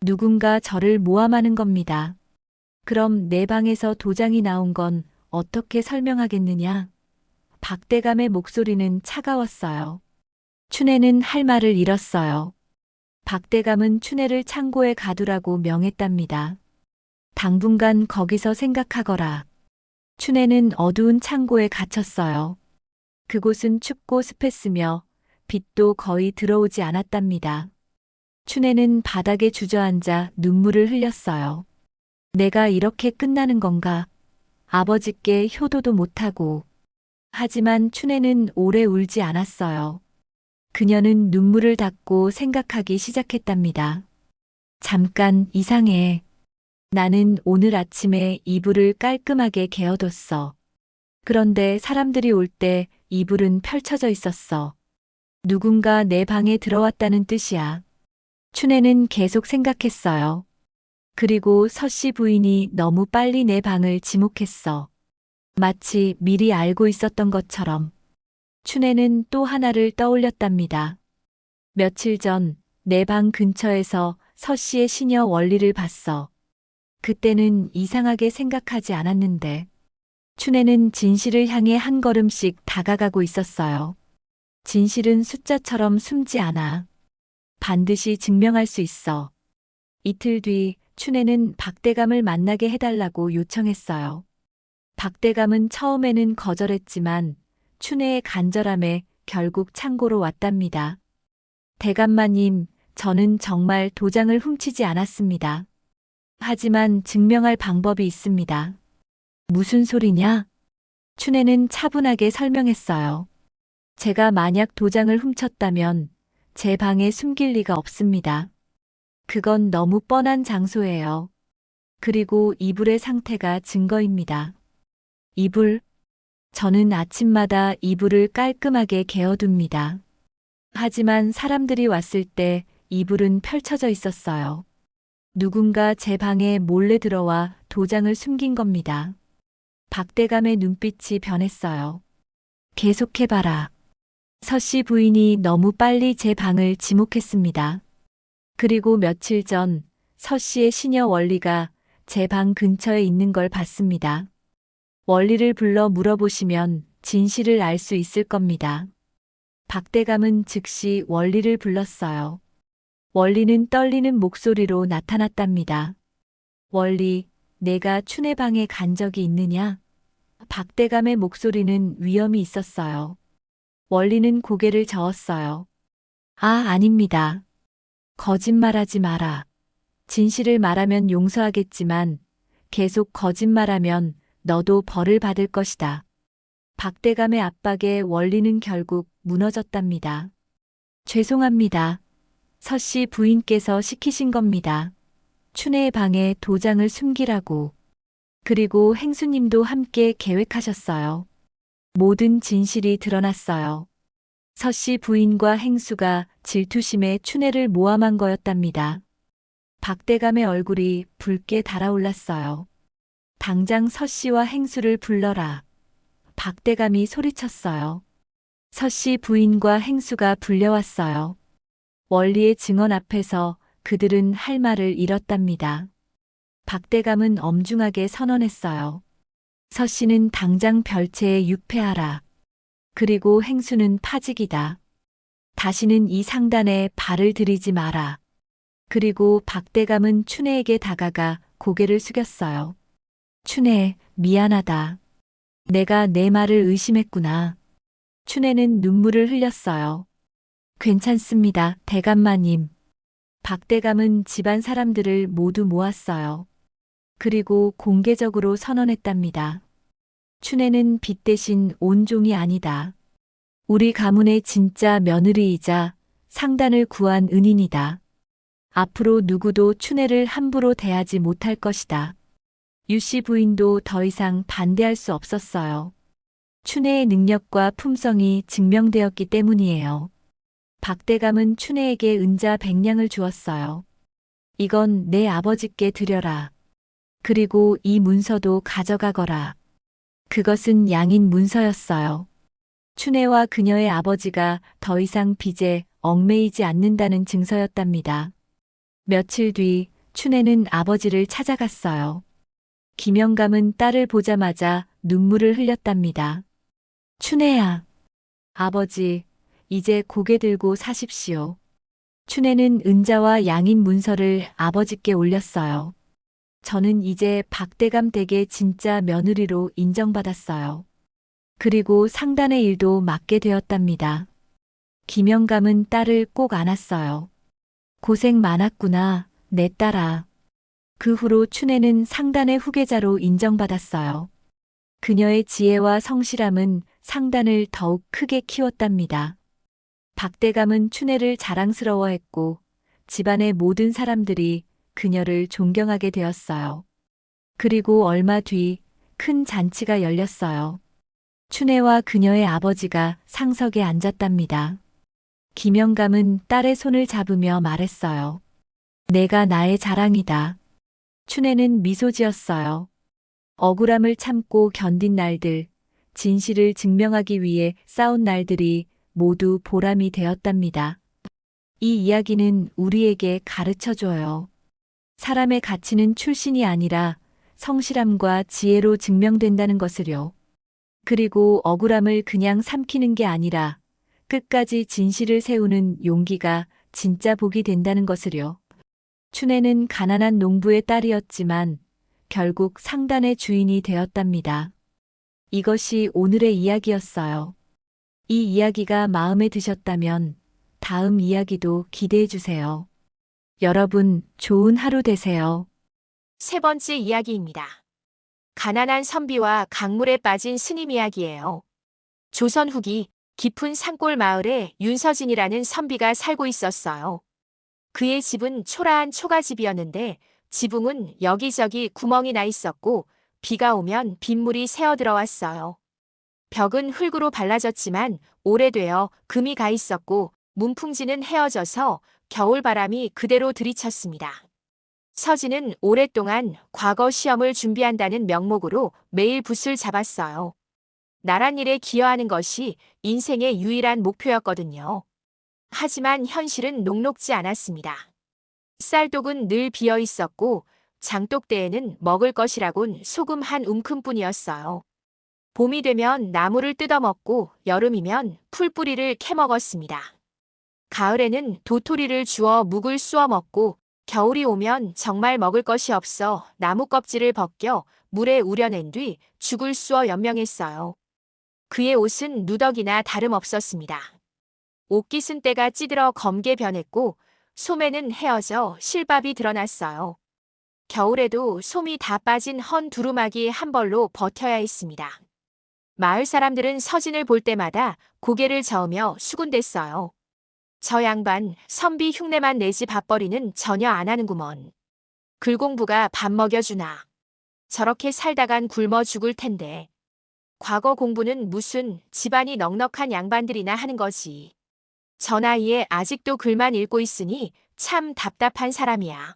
누군가 저를 모함하는 겁니다. 그럼 내 방에서 도장이 나온 건 어떻게 설명하겠느냐? 박대감의 목소리는 차가웠어요. 춘혜는 할 말을 잃었어요. 박대감은 춘혜를 창고에 가두라고 명했답니다. 당분간 거기서 생각하거라. 춘혜는 어두운 창고에 갇혔어요. 그곳은 춥고 습했으며 빛도 거의 들어오지 않았답니다. 춘혜는 바닥에 주저앉아 눈물을 흘렸어요. 내가 이렇게 끝나는 건가? 아버지께 효도도 못하고. 하지만 춘혜는 오래 울지 않았어요. 그녀는 눈물을 닦고 생각하기 시작했답니다. 잠깐 이상해. 나는 오늘 아침에 이불을 깔끔하게 개어뒀어. 그런데 사람들이 올 때 이불은 펼쳐져 있었어. 누군가 내 방에 들어왔다는 뜻이야. 춘혜는 계속 생각했어요. 그리고 서씨 부인이 너무 빨리 내 방을 지목했어. 마치 미리 알고 있었던 것처럼. 춘혜는 또 하나를 떠올렸답니다. 며칠 전 내 방 근처에서 서씨의 시녀 원리를 봤어. 그때는 이상하게 생각하지 않았는데. 춘혜는 진실을 향해 한 걸음씩 다가가고 있었어요. 진실은 숫자처럼 숨지 않아. 반드시 증명할 수 있어. 이틀 뒤 춘혜는 박대감을 만나게 해달라고 요청했어요. 박대감은 처음에는 거절했지만 춘혜의 간절함에 결국 창고로 왔답니다. 대감마님, 저는 정말 도장을 훔치지 않았습니다. 하지만 증명할 방법이 있습니다. 무슨 소리냐? 춘혜는 차분하게 설명했어요. 제가 만약 도장을 훔쳤다면 제 방에 숨길 리가 없습니다. 그건 너무 뻔한 장소예요. 그리고 이불의 상태가 증거입니다. 이불? 저는 아침마다 이불을 깔끔하게 개어둡니다. 하지만 사람들이 왔을 때 이불은 펼쳐져 있었어요. 누군가 제 방에 몰래 들어와 도장을 숨긴 겁니다. 박대감의 눈빛이 변했어요. 계속해봐라. 서씨 부인이 너무 빨리 제 방을 지목했습니다. 그리고 며칠 전 서씨의 시녀 원리가 제 방 근처에 있는 걸 봤습니다. 원리를 불러 물어보시면 진실을 알 수 있을 겁니다. 박대감은 즉시 원리를 불렀어요. 원리는 떨리는 목소리로 나타났답니다. 원리, 내가 춘혜 방에 간 적이 있느냐? 박대감의 목소리는 위험이 있었어요. 원리는 고개를 저었어요. 아닙니다. 거짓말하지 마라. 진실을 말하면 용서하겠지만 계속 거짓말하면 너도 벌을 받을 것이다. 박대감의 압박에 원리는 결국 무너졌답니다. 죄송합니다. 서씨 부인께서 시키신 겁니다. 춘혜의 방에 도장을 숨기라고. 그리고 행수님도 함께 계획하셨어요. 모든 진실이 드러났어요. 서씨 부인과 행수가 질투심에 춘혜를 모함한 거였답니다. 박대감의 얼굴이 붉게 달아올랐어요. 당장 서씨와 행수를 불러라. 박대감이 소리쳤어요. 서씨 부인과 행수가 불려왔어요. 원리의 증언 앞에서 그들은 할 말을 잃었답니다. 박대감은 엄중하게 선언했어요. 서씨는 당장 별채에 유폐하라. 그리고 행수는 파직이다. 다시는 이 상단에 발을 들이지 마라. 그리고 박대감은 춘혜에게 다가가 고개를 숙였어요. 춘혜, 미안하다. 내가 내 말을 의심했구나. 춘혜는 눈물을 흘렸어요. 괜찮습니다, 대감마님. 박대감은 집안 사람들을 모두 모았어요. 그리고 공개적으로 선언했답니다. 춘혜는 빚 대신 온종이 아니다. 우리 가문의 진짜 며느리이자 상단을 구한 은인이다. 앞으로 누구도 춘혜를 함부로 대하지 못할 것이다. 유씨 부인도 더 이상 반대할 수 없었어요. 춘혜의 능력과 품성이 증명되었기 때문이에요. 박대감은 춘혜에게 은자 100냥을 주었어요. 이건 내 아버지께 드려라. 그리고 이 문서도 가져가거라. 그것은 양인 문서였어요. 춘혜와 그녀의 아버지가 더 이상 빚에 얽매이지 않는다는 증서였답니다. 며칠 뒤 춘혜는 아버지를 찾아갔어요. 김영감은 딸을 보자마자 눈물을 흘렸답니다. 춘혜야. 아버지, 이제 고개 들고 사십시오. 춘혜는 은자와 양인 문서를 아버지께 올렸어요. 저는 이제 박대감 댁의 진짜 며느리로 인정받았어요. 그리고 상단의 일도 맡게 되었답니다. 김영감은 딸을 꼭 안았어요. 고생 많았구나, 내 딸아. 그 후로 춘혜는 상단의 후계자로 인정받았어요. 그녀의 지혜와 성실함은 상단을 더욱 크게 키웠답니다. 박대감은 춘혜를 자랑스러워했고 집안의 모든 사람들이 그녀를 존경하게 되었어요. 그리고 얼마 뒤 큰 잔치가 열렸어요. 춘혜와 그녀의 아버지가 상석에 앉았답니다. 김영감은 딸의 손을 잡으며 말했어요. 내가 나의 자랑이다. 춘혜는 미소 지었어요. 억울함을 참고 견딘 날들, 진실을 증명하기 위해 싸운 날들이 모두 보람이 되었답니다. 이 이야기는 우리에게 가르쳐줘요. 사람의 가치는 출신이 아니라 성실함과 지혜로 증명된다는 것을요. 그리고 억울함을 그냥 삼키는 게 아니라 끝까지 진실을 세우는 용기가 진짜 복이 된다는 것을요. 춘혜는 가난한 농부의 딸이었지만 결국 상단의 주인이 되었답니다. 이것이 오늘의 이야기였어요. 이 이야기가 마음에 드셨다면 다음 이야기도 기대해 주세요. 여러분, 좋은 하루 되세요.
세 번째 이야기입니다. 가난한 선비와 강물에 빠진 스님 이야기예요. 조선 후기 깊은 산골 마을에 윤서진이라는 선비가 살고 있었어요. 그의 집은 초라한 초가집이었는데 지붕은 여기저기 구멍이 나 있었고 비가 오면 빗물이 새어 들어왔어요. 벽은 흙으로 발라졌지만 오래되어 금이 가 있었고 문풍지는 헤어져서 겨울바람이 그대로 들이쳤습니다. 서진은 오랫동안 과거 시험을 준비한다는 명목으로 매일 붓을 잡았어요. 나란 일에 기여하는 것이 인생의 유일한 목표였거든요. 하지만 현실은 녹록지 않았습니다. 쌀독은 늘 비어 있었고 장독대에는 먹을 것이라곤 소금 한 움큼뿐이었어요. 봄이 되면 나무를 뜯어먹고 여름이면 풀뿌리를 캐먹었습니다. 가을에는 도토리를 주워 묵을 쑤어 먹고 겨울이 오면 정말 먹을 것이 없어 나무 껍질을 벗겨 물에 우려낸 뒤 죽을 쑤어 연명했어요. 그의 옷은 누더기나 다름없었습니다. 옷깃은 때가 찌들어 검게 변했고 소매는 헤어져 실밥이 드러났어요. 겨울에도 솜이 다 빠진 헌 두루마기 한 벌로 버텨야 했습니다. 마을 사람들은 서진을 볼 때마다 고개를 저으며 수군댔어요. 저 양반 선비 흉내만 내지 밥벌이는 전혀 안 하는구먼. 글공부가 밥 먹여주나. 저렇게 살다간 굶어 죽을 텐데. 과거 공부는 무슨 집안이 넉넉한 양반들이나 하는 거지. 저 나이에 아직도 글만 읽고 있으니 참 답답한 사람이야.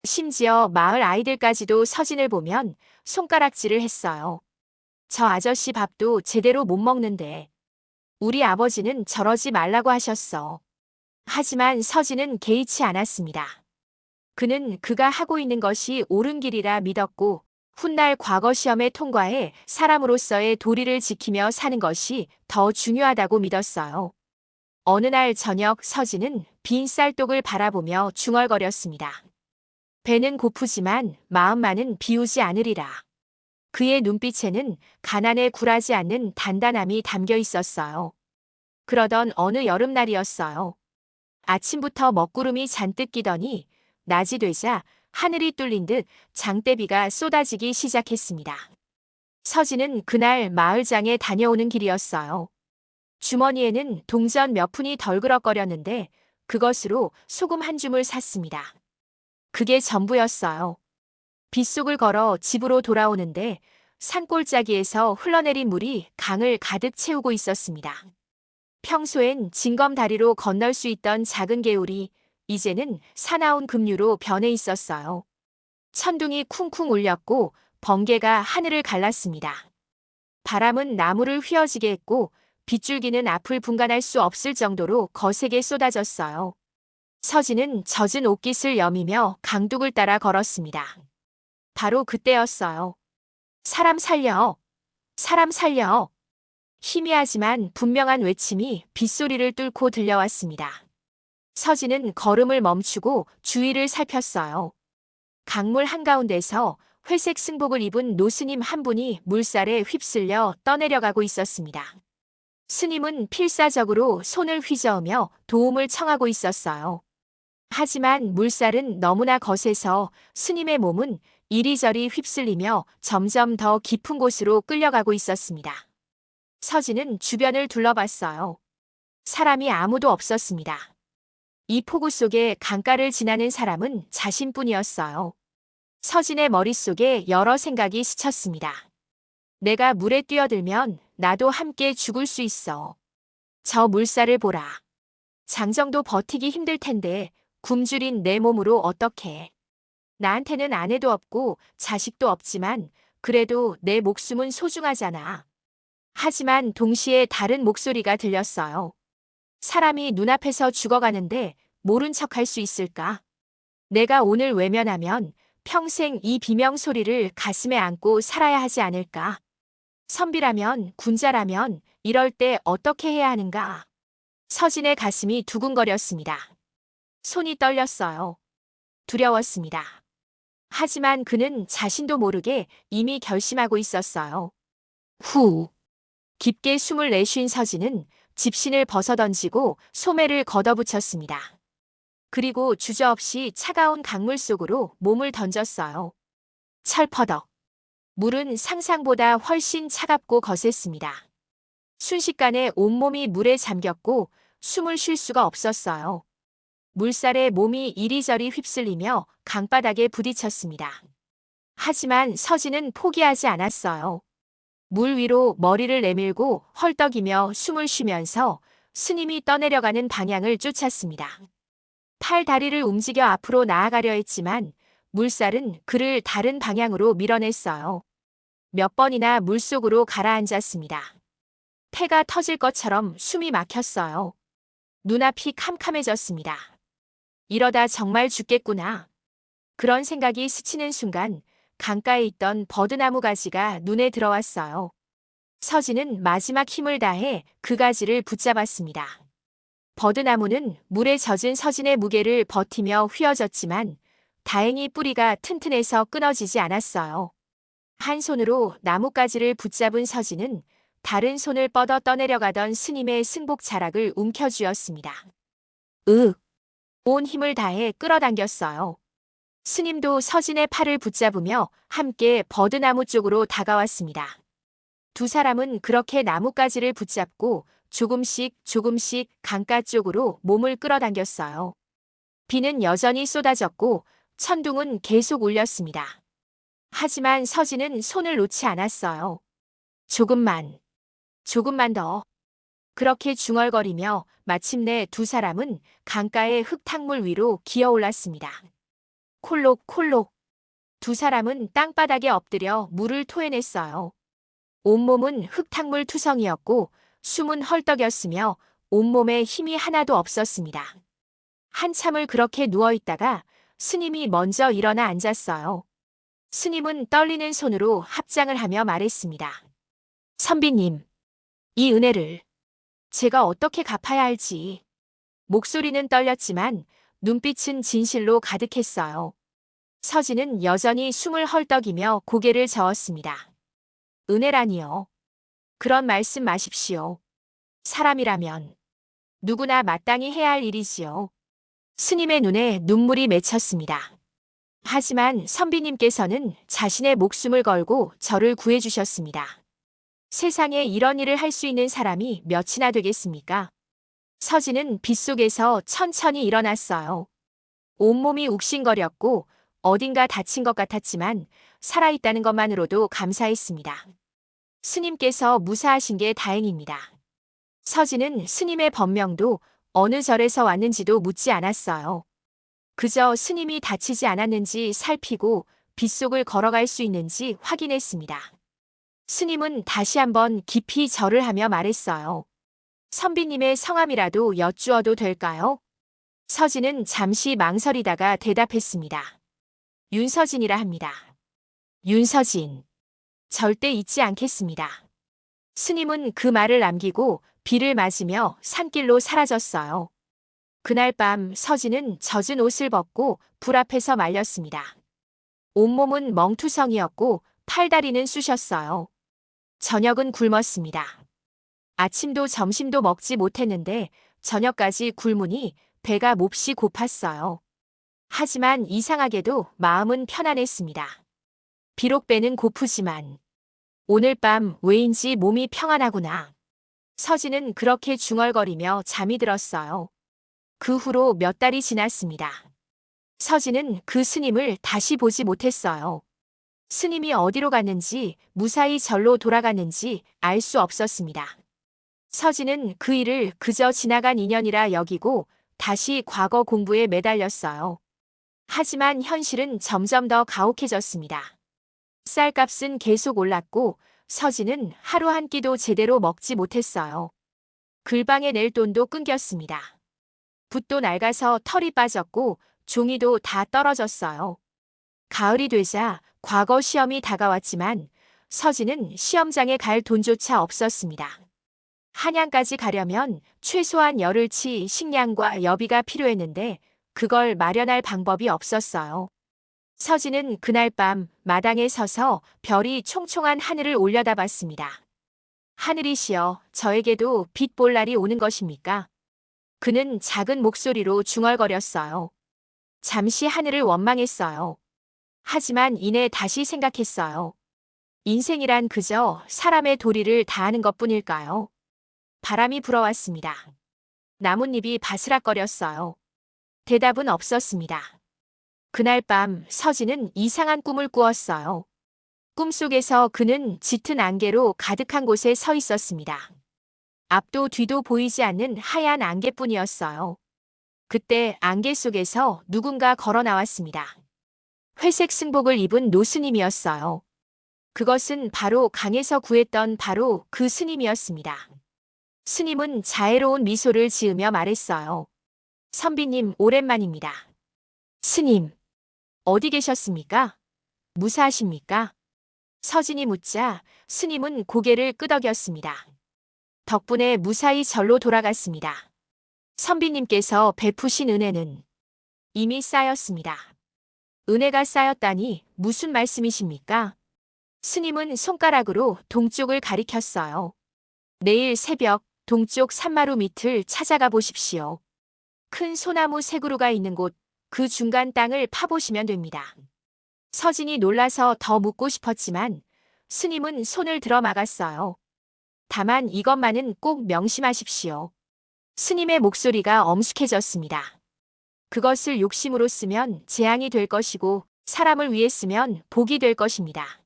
심지어 마을 아이들까지도 서진을 보면 손가락질을 했어요. 저 아저씨 밥도 제대로 못 먹는데. 우리 아버지는 저러지 말라고 하셨어. 하지만 서진은 개의치 않았습니다. 그는 그가 하고 있는 것이 옳은 길이라 믿었고 훗날 과거 시험에 통과해 사람으로서의 도리를 지키며 사는 것이 더 중요하다고 믿었어요. 어느 날 저녁 서진은 빈 쌀독을 바라보며 중얼거렸습니다. 배는 고프지만 마음만은 비우지 않으리라. 그의 눈빛에는 가난에 굴하지 않는 단단함이 담겨 있었어요. 그러던 어느 여름날이었어요. 아침부터 먹구름이 잔뜩 끼더니 낮이 되자 하늘이 뚫린 듯 장대비가 쏟아지기 시작했습니다. 서진은 그날 마을장에 다녀오는 길이었어요. 주머니에는 동전 몇 푼이 덜그럭거렸는데 그것으로 소금 한 줌을 샀습니다. 그게 전부였어요. 빗속을 걸어 집으로 돌아오는데 산골짜기에서 흘러내린 물이 강을 가득 채우고 있었습니다. 평소엔 징검다리로 건널 수 있던 작은 개울이 이제는 사나운 급류로 변해 있었어요. 천둥이 쿵쿵 울렸고 번개가 하늘을 갈랐습니다. 바람은 나무를 휘어지게 했고 빗줄기는 앞을 분간할 수 없을 정도로 거세게 쏟아졌어요. 서진은 젖은 옷깃을 여미며 강둑을 따라 걸었습니다. 바로 그때였어요. 사람 살려! 사람 살려! 희미하지만 분명한 외침이 빗소리를 뚫고 들려왔습니다. 서진은 걸음을 멈추고 주위를 살폈어요. 강물 한가운데서 회색 승복을 입은 노스님 한 분이 물살에 휩쓸려 떠내려가고 있었습니다. 스님은 필사적으로 손을 휘저으며 도움을 청하고 있었어요. 하지만 물살은 너무나 거세서 스님의 몸은 이리저리 휩쓸리며 점점 더 깊은 곳으로 끌려가고 있었습니다. 서진은 주변을 둘러봤어요. 사람이 아무도 없었습니다. 이 폭우 속에 강가를 지나는 사람은 자신뿐이었어요. 서진의 머릿속에 여러 생각이 스쳤습니다. 내가 물에 뛰어들면 나도 함께 죽을 수 있어. 저 물살을 보라. 장정도 버티기 힘들 텐데 굶주린 내 몸으로 어떡해. 나한테는 아내도 없고 자식도 없지만 그래도 내 목숨은 소중하잖아. 하지만 동시에 다른 목소리가 들렸어요. 사람이 눈앞에서 죽어가는데 모른 척할 수 있을까? 내가 오늘 외면하면 평생 이 비명 소리를 가슴에 안고 살아야 하지 않을까? 선비라면, 군자라면 이럴 때 어떻게 해야 하는가? 서진의 가슴이 두근거렸습니다. 손이 떨렸어요. 두려웠습니다. 하지만 그는 자신도 모르게 이미 결심하고 있었어요. 후. 깊게 숨을 내쉰 서진은 집신을 벗어던지고 소매를 걷어붙였습니다. 그리고 주저없이 차가운 강물 속으로 몸을 던졌어요. 철퍼덕. 물은 상상보다 훨씬 차갑고 거셌습니다. 순식간에 온몸이 물에 잠겼고 숨을 쉴 수가 없었어요. 물살에 몸이 이리저리 휩쓸리며 강바닥에 부딪혔습니다. 하지만 서진은 포기하지 않았어요. 물 위로 머리를 내밀고 헐떡이며 숨을 쉬면서 스님이 떠내려가는 방향을 쫓았습니다. 팔 다리를 움직여 앞으로 나아가려 했지만 물살은 그를 다른 방향으로 밀어냈어요. 몇 번이나 물속으로 가라앉았습니다. 폐가 터질 것처럼 숨이 막혔어요. 눈앞이 캄캄해졌습니다. 이러다 정말 죽겠구나. 그런 생각이 스치는 순간 강가에 있던 버드나무 가지가 눈에 들어왔어요. 서진은 마지막 힘을 다해 그 가지를 붙잡았습니다. 버드나무는 물에 젖은 서진의 무게를 버티며 휘어졌지만 다행히 뿌리가 튼튼해서 끊어지지 않았어요. 한 손으로 나뭇가지를 붙잡은 서진은 다른 손을 뻗어 떠내려가던 스님의 승복 자락을 움켜쥐었습니다. 온 힘을 다해 끌어당겼어요. 스님도 서진의 팔을 붙잡으며 함께 버드나무 쪽으로 다가왔습니다. 두 사람은 그렇게 나뭇가지를 붙잡고 조금씩 조금씩 강가 쪽으로 몸을 끌어당겼어요. 비는 여전히 쏟아졌고 천둥은 계속 울렸습니다. 하지만 서진은 손을 놓지 않았어요. 조금만 더. 그렇게 중얼거리며 마침내 두 사람은 강가의 흙탕물 위로 기어올랐습니다. 콜록콜록. 두 사람은 땅바닥에 엎드려 물을 토해냈어요. 온몸은 흙탕물 투성이었고 숨은 헐떡였으며 온몸에 힘이 하나도 없었습니다. 한참을 그렇게 누워있다가 스님이 먼저 일어나 앉았어요. 스님은 떨리는 손으로 합장을 하며 말했습니다. 선비님, 이 은혜를 제가 어떻게 갚아야 할지. 목소리는 떨렸지만 눈빛은 진실로 가득했어요. 서진은 여전히 숨을 헐떡이며 고개를 저었습니다. 은혜라니요. 그런 말씀 마십시오. 사람이라면 누구나 마땅히 해야 할 일이지요. 스님의 눈에 눈물이 맺혔습니다. 하지만 선비님께서는 자신의 목숨을 걸고 저를 구해주셨습니다. 세상에 이런 일을 할 수 있는 사람이 몇이나 되겠습니까? 서진은 빗속에서 천천히 일어났어요. 온몸이 욱신거렸고 어딘가 다친 것 같았지만 살아있다는 것만으로도 감사했습니다. 스님께서 무사하신 게 다행입니다. 서진은 스님의 법명도 어느 절에서 왔는지도 묻지 않았어요. 그저 스님이 다치지 않았는지 살피고 빗속을 걸어갈 수 있는지 확인했습니다. 스님은 다시 한번 깊이 절을 하며 말했어요. 선비님의 성함이라도 여쭈어도 될까요? 서진은 잠시 망설이다가 대답했습니다. 윤서진이라 합니다. 윤서진. 절대 잊지 않겠습니다. 스님은 그 말을 남기고 비를 맞으며 산길로 사라졌어요. 그날 밤 서진은 젖은 옷을 벗고 불 앞에서 말렸습니다. 온몸은 멍투성이었고 팔다리는 쑤셨어요. 저녁은 굶었습니다. 아침도 점심도 먹지 못했는데 저녁까지 굶으니 배가 몹시 고팠어요. 하지만 이상하게도 마음은 편안했습니다. 비록 배는 고프지만 오늘 밤 왜인지 몸이 평안하구나. 서진은 그렇게 중얼거리며 잠이 들었어요. 그 후로 몇 달이 지났습니다. 서진은 그 스님을 다시 보지 못했어요. 스님이 어디로 갔는지 무사히 절로 돌아갔는지 알 수 없었습니다. 서진은 그 일을 그저 지나간 인연이라 여기고 다시 과거 공부에 매달렸어요. 하지만 현실은 점점 더 가혹해졌습니다. 쌀값은 계속 올랐고 서진은 하루 한 끼도 제대로 먹지 못했어요. 글방에 낼 돈도 끊겼습니다. 붓도 낡아서 털이 빠졌고 종이도 다 떨어졌어요. 가을이 되자 과거 시험이 다가왔지만 서진은 시험장에 갈 돈조차 없었습니다. 한양까지 가려면 최소한 열흘치 식량과 여비가 필요했는데 그걸 마련할 방법이 없었어요. 서진은 그날 밤 마당에 서서 별이 총총한 하늘을 올려다봤습니다. 하늘이시여, 저에게도 빛 볼 날이 오는 것입니까? 그는 작은 목소리로 중얼거렸어요. 잠시 하늘을 원망했어요. 하지만 이내 다시 생각했어요. 인생이란 그저 사람의 도리를 다하는 것뿐일까요? 바람이 불어왔습니다. 나뭇잎이 바스락거렸어요. 대답은 없었습니다. 그날 밤 서진은 이상한 꿈을 꾸었어요. 꿈속에서 그는 짙은 안개로 가득한 곳에 서 있었습니다. 앞도 뒤도 보이지 않는 하얀 안개뿐이었어요. 그때 안개 속에서 누군가 걸어 나왔습니다. 회색 승복을 입은 노스님이었어요. 그것은 바로 강에서 구했던 바로 그 스님이었습니다. 스님은 자애로운 미소를 지으며 말했어요. 선비님, 오랜만입니다. 스님, 어디 계셨습니까? 무사하십니까? 서진이 묻자 스님은 고개를 끄덕였습니다. 덕분에 무사히 절로 돌아갔습니다. 선비님께서 베푸신 은혜는 이미 쌓였습니다. 은혜가 쌓였다니 무슨 말씀이십니까? 스님은 손가락으로 동쪽을 가리켰어요. 내일 새벽 동쪽 산마루 밑을 찾아가 보십시오. 큰 소나무 세 그루가 있는 곳, 그 중간 땅을 파보시면 됩니다. 서진이 놀라서 더 묻고 싶었지만 스님은 손을 들어 막았어요. 다만 이것만은 꼭 명심하십시오. 스님의 목소리가 엄숙해졌습니다. 그것을 욕심으로 쓰면 재앙이 될 것이고 사람을 위해 쓰면 복이 될 것입니다.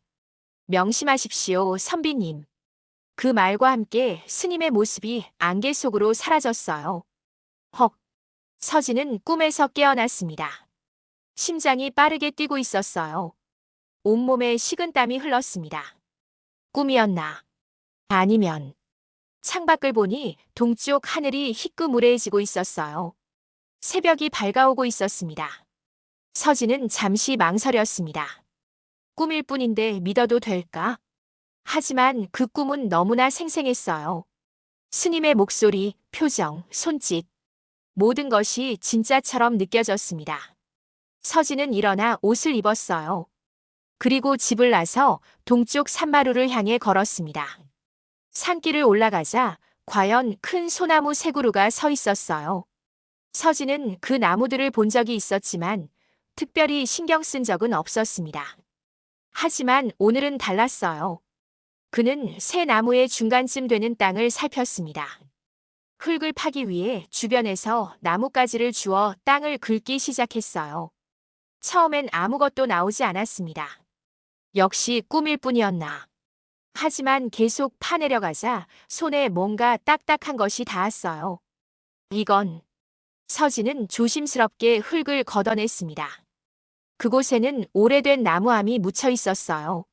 명심하십시오, 선비님. 그 말과 함께 스님의 모습이 안개 속으로 사라졌어요. 헉! 서진은 꿈에서 깨어났습니다. 심장이 빠르게 뛰고 있었어요. 온몸에 식은땀이 흘렀습니다. 꿈이었나? 아니면 창밖을 보니 동쪽 하늘이 희끄무레해지고 있었어요. 새벽이 밝아오고 있었습니다. 서진은 잠시 망설였습니다. 꿈일 뿐인데 믿어도 될까? 하지만 그 꿈은 너무나 생생했어요. 스님의 목소리, 표정, 손짓, 모든 것이 진짜처럼 느껴졌습니다. 서진은 일어나 옷을 입었어요. 그리고 집을 나서 동쪽 산마루를 향해 걸었습니다. 산길을 올라가자 과연 큰 소나무 세 그루가 서 있었어요. 서진은 그 나무들을 본 적이 있었지만 특별히 신경 쓴 적은 없었습니다. 하지만 오늘은 달랐어요. 그는 새 나무의 중간쯤 되는 땅을 살폈습니다. 흙을 파기 위해 주변에서 나뭇가지를 주워 땅을 긁기 시작했어요. 처음엔 아무것도 나오지 않았습니다. 역시 꿈일 뿐이었나. 하지만 계속 파내려가자 손에 뭔가 딱딱한 것이 닿았어요. 이건... 서진은 조심스럽게 흙을 걷어냈습니다. 그곳에는 오래된 나무함이 묻혀 있었어요.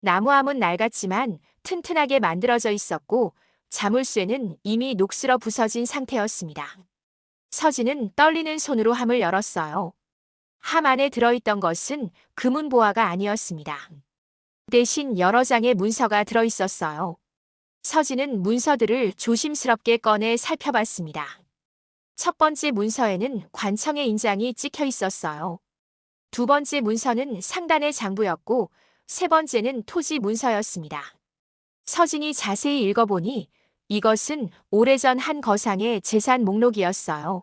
나무함은 낡았지만 튼튼하게 만들어져 있었고 자물쇠는 이미 녹슬어 부서진 상태였습니다. 서진은 떨리는 손으로 함을 열었어요. 함 안에 들어있던 것은 금은 보화가 아니었습니다. 대신 여러 장의 문서가 들어있었어요. 서진은 문서들을 조심스럽게 꺼내 살펴봤습니다. 첫 번째 문서에는 관청의 인장이 찍혀 있었어요. 두 번째 문서는 상단의 장부였고 세 번째는 토지 문서였습니다. 서진이 자세히 읽어보니 이것은 오래전 한 거상의 재산 목록이었어요.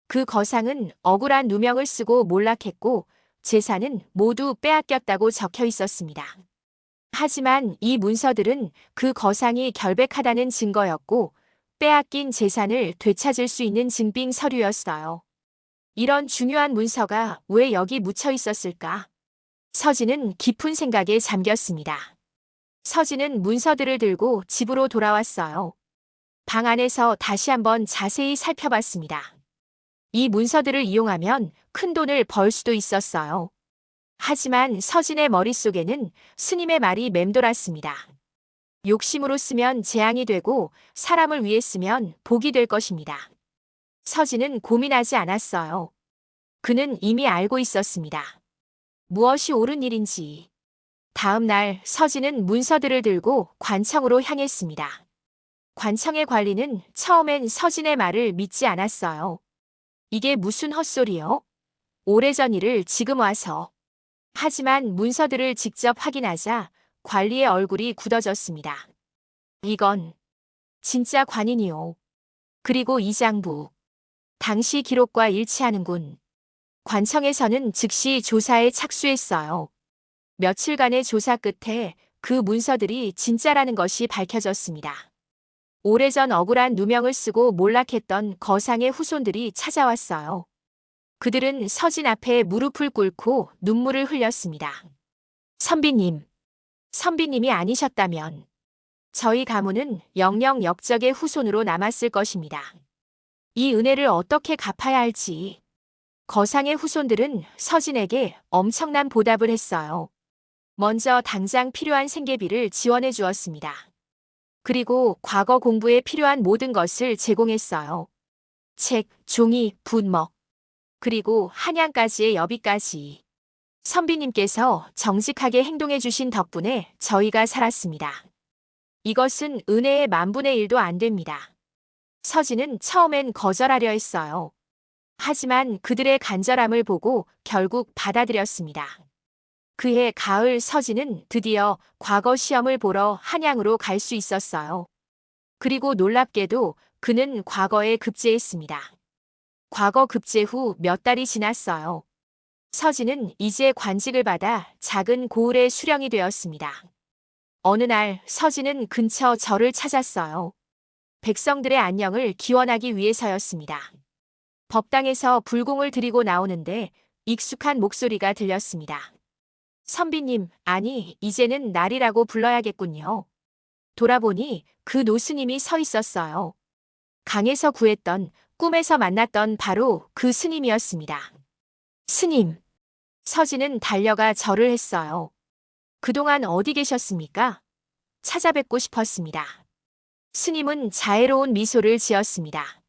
그 거상은 억울한 누명을 쓰고 몰락했고 재산은 모두 빼앗겼다고 적혀 있었습니다. 하지만 이 문서들은 그 거상이 결백하다는 증거였고 빼앗긴 재산을 되찾을 수 있는 증빙 서류였어요. 이런 중요한 문서가 왜 여기 묻혀 있었을까? 서진은 깊은 생각에 잠겼습니다. 서진은 문서들을 들고 집으로 돌아왔어요. 방 안에서 다시 한번 자세히 살펴봤습니다. 이 문서들을 이용하면 큰 돈을 벌 수도 있었어요. 하지만 서진의 머릿속에는 스님의 말이 맴돌았습니다. 욕심으로 쓰면 재앙이 되고 사람을 위해 쓰면 복이 될 것입니다. 서진은 고민하지 않았어요. 그는 이미 알고 있었습니다. 무엇이 옳은 일인지. 다음 날 서진은 문서들을 들고 관청으로 향했습니다. 관청의 관리는 처음엔 서진의 말을 믿지 않았어요. 이게 무슨 헛소리요? 오래전 일을 지금 와서. 하지만 문서들을 직접 확인하자 관리의 얼굴이 굳어졌습니다. 이건 진짜 관인이요. 그리고 이 장부. 당시 기록과 일치하는군. 관청에서는 즉시 조사에 착수했어요. 며칠간의 조사 끝에 그 문서들이 진짜라는 것이 밝혀졌습니다. 오래전 억울한 누명을 쓰고 몰락했던 거상의 후손들이 찾아왔어요. 그들은 서진 앞에 무릎을 꿇고 눈물을 흘렸습니다. 선비님이 아니셨다면 저희 가문은 영영 역적의 후손으로 남았을 것입니다. 이 은혜를 어떻게 갚아야 할지. 거상의 후손들은 서진에게 엄청난 보답을 했어요. 먼저 당장 필요한 생계비를 지원해 주었습니다. 그리고 과거 공부에 필요한 모든 것을 제공했어요. 책, 종이, 분먹, 그리고 한양까지의 여비까지. 선비님께서 정직하게 행동해 주신 덕분에 저희가 살았습니다. 이것은 은혜의 만분의 1도 안 됩니다. 서진은 처음엔 거절하려 했어요. 하지만 그들의 간절함을 보고 결국 받아들였습니다. 그해 가을 서진은 드디어 과거 시험을 보러 한양으로 갈 수 있었어요. 그리고 놀랍게도 그는 과거에 급제했습니다. 과거 급제 후 몇 달이 지났어요. 서진은 이제 관직을 받아 작은 고을의 수령이 되었습니다. 어느 날 서진은 근처 절을 찾았어요. 백성들의 안녕을 기원하기 위해서였습니다. 법당에서 불공을 들이고 나오는데 익숙한 목소리가 들렸습니다. 선비님, 아니, 이제는 날이라고 불러야겠군요. 돌아보니 그 노스님이 서 있었어요. 강에서 구했던, 꿈에서 만났던 바로 그 스님이었습니다. 스님. 서진은 달려가 절을 했어요. 그동안 어디 계셨습니까? 찾아뵙고 싶었습니다. 스님은 자애로운 미소를 지었습니다.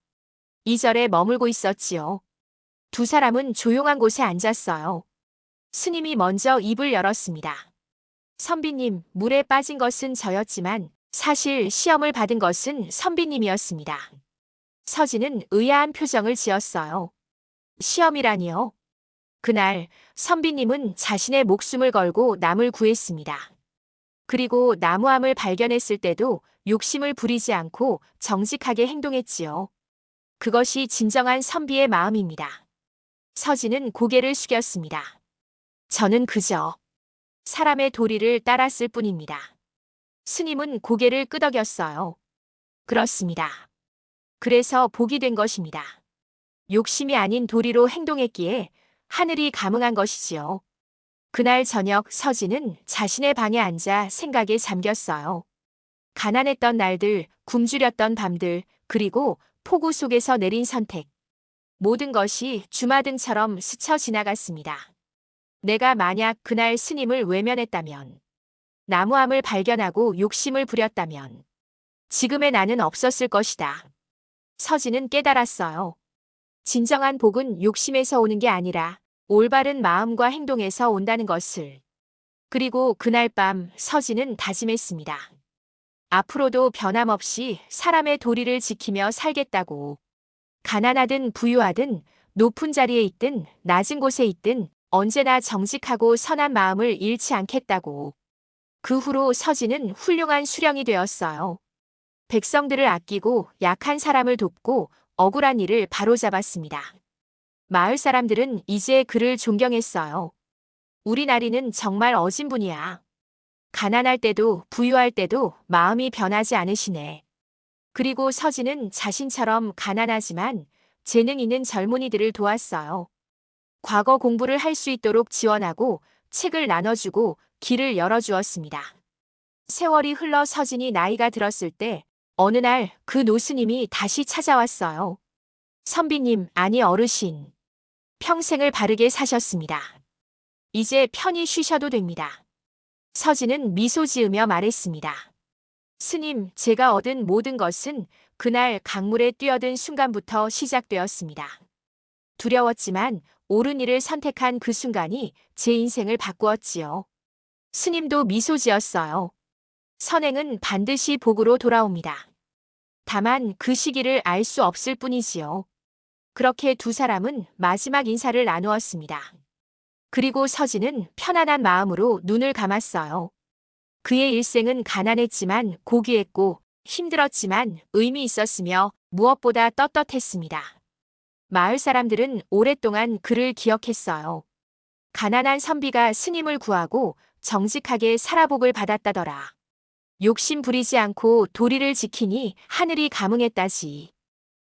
이 절에 머물고 있었지요. 두 사람은 조용한 곳에 앉았어요. 스님이 먼저 입을 열었습니다. 선비님, 물에 빠진 것은 저였지만 사실 시험을 받은 것은 선비님이었습니다. 서진은 의아한 표정을 지었어요. 시험이라니요? 그날 선비님은 자신의 목숨을 걸고 남을 구했습니다. 그리고 나무함을 발견했을 때도 욕심을 부리지 않고 정직하게 행동했지요. 그것이 진정한 선비의 마음입니다. 서진은 고개를 숙였습니다. 저는 그저 사람의 도리를 따랐을 뿐입니다. 스님은 고개를 끄덕였어요. 그렇습니다. 그래서 복이 된 것입니다. 욕심이 아닌 도리로 행동했기에 하늘이 감응한 것이지요. 그날 저녁 서진은 자신의 방에 앉아 생각에 잠겼어요. 가난했던 날들, 굶주렸던 밤들, 그리고 폭우 속에서 내린 선택. 모든 것이 주마등처럼 스쳐 지나갔습니다. 내가 만약 그날 스님을 외면했다면, 나무함을 발견하고 욕심을 부렸다면, 지금의 나는 없었을 것이다. 서진은 깨달았어요. 진정한 복은 욕심에서 오는 게 아니라 올바른 마음과 행동에서 온다는 것을. 그리고 그날 밤 서진은 다짐했습니다. 앞으로도 변함없이 사람의 도리를 지키며 살겠다고. 가난하든 부유하든 높은 자리에 있든 낮은 곳에 있든 언제나 정직하고 선한 마음을 잃지 않겠다고. 그 후로 서진은 훌륭한 수령이 되었어요. 백성들을 아끼고 약한 사람을 돕고 억울한 일을 바로잡았습니다. 마을 사람들은 이제 그를 존경했어요. 우리 나리는 정말 어진 분이야. 가난할 때도 부유할 때도 마음이 변하지 않으시네. 그리고 서진은 자신처럼 가난하지만 재능 있는 젊은이들을 도왔어요. 과거 공부를 할 수 있도록 지원하고 책을 나눠주고 길을 열어주었습니다. 세월이 흘러 서진이 나이가 들었을 때 어느 날 그 노스님이 다시 찾아왔어요. 선비님, 아니 어르신. 평생을 바르게 사셨습니다. 이제 편히 쉬셔도 됩니다. 서진은 미소 지으며 말했습니다. 스님, 제가 얻은 모든 것은 그날 강물에 뛰어든 순간부터 시작되었습니다. 두려웠지만 옳은 일을 선택한 그 순간이 제 인생을 바꾸었지요. 스님도 미소 지었어요. 선행은 반드시 복으로 돌아옵니다. 다만 그 시기를 알 수 없을 뿐이지요. 그렇게 두 사람은 마지막 인사를 나누었습니다. 그리고 서진은 편안한 마음으로 눈을 감았어요. 그의 일생은 가난했지만 고귀했고 힘들었지만 의미 있었으며 무엇보다 떳떳했습니다. 마을 사람들은 오랫동안 그를 기억했어요. 가난한 선비가 스님을 구하고 정직하게 살아복을 받았다더라. 욕심 부리지 않고 도리를 지키니 하늘이 감응했다지.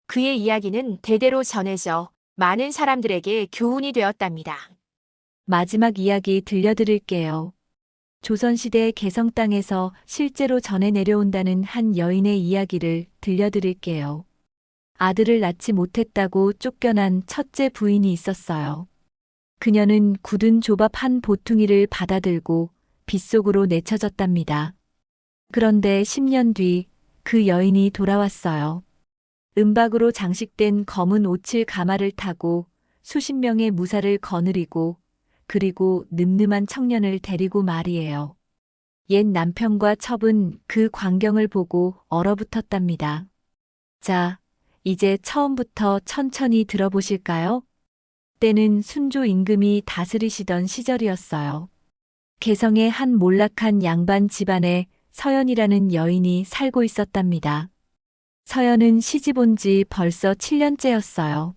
그의 이야기는 대대로 전해져 많은 사람들에게 교훈이 되었답니다.
마지막 이야기 들려드릴게요. 조선시대 개성 땅에서 실제로 전해 내려온다는 한 여인의 이야기를 들려드릴게요. 아들을 낳지 못했다고 쫓겨난 첫째 부인이 있었어요. 그녀는 굳은 조밥 한 보퉁이를 받아들고 빗속으로 내쳐졌답니다. 그런데 10년 뒤 그 여인이 돌아왔어요. 은박으로 장식된 검은 오칠 가마를 타고 수십 명의 무사를 거느리고 그리고 늠름한 청년을 데리고 말이에요. 옛 남편과 첩은 그 광경을 보고 얼어붙었답니다. 자, 이제 처음부터 천천히 들어보실까요? 때는 순조 임금이 다스리시던 시절이었어요. 개성의 한 몰락한 양반 집안에 서연이라는 여인이 살고 있었답니다. 서연은 시집 온 지 벌써 7년째였어요.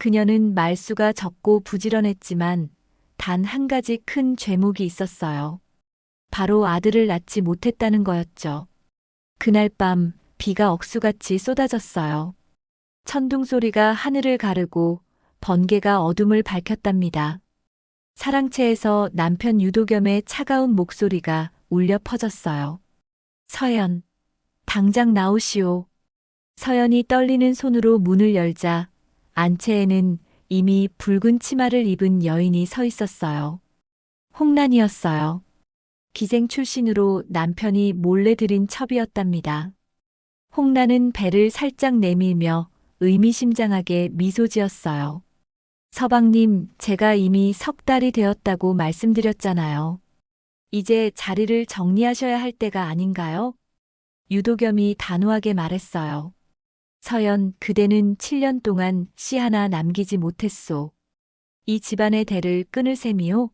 그녀는 말수가 적고 부지런했지만 단 한 가지 큰 죄목이 있었어요. 바로 아들을 낳지 못했다는 거였죠. 그날 밤 비가 억수같이 쏟아졌어요. 천둥 소리가 하늘을 가르고 번개가 어둠을 밝혔답니다. 사랑채에서 남편 유도겸의 차가운 목소리가 울려 퍼졌어요. 서연, 당장 나오시오. 서연이 떨리는 손으로 문을 열자 안채에는 이미 붉은 치마를 입은 여인이 서 있었어요. 홍란이었어요. 기생 출신으로 남편이 몰래 들인 첩이었답니다. 홍란은 배를 살짝 내밀며 의미심장하게 미소 지었어요. 서방님, 제가 이미 석 달이 되었다고 말씀드렸잖아요. 이제 자리를 정리하셔야 할 때가 아닌가요? 유도겸이 단호하게 말했어요. 서연, 그대는 7년 동안 씨 하나 남기지 못했소. 이 집안의 대를 끊을 셈이요?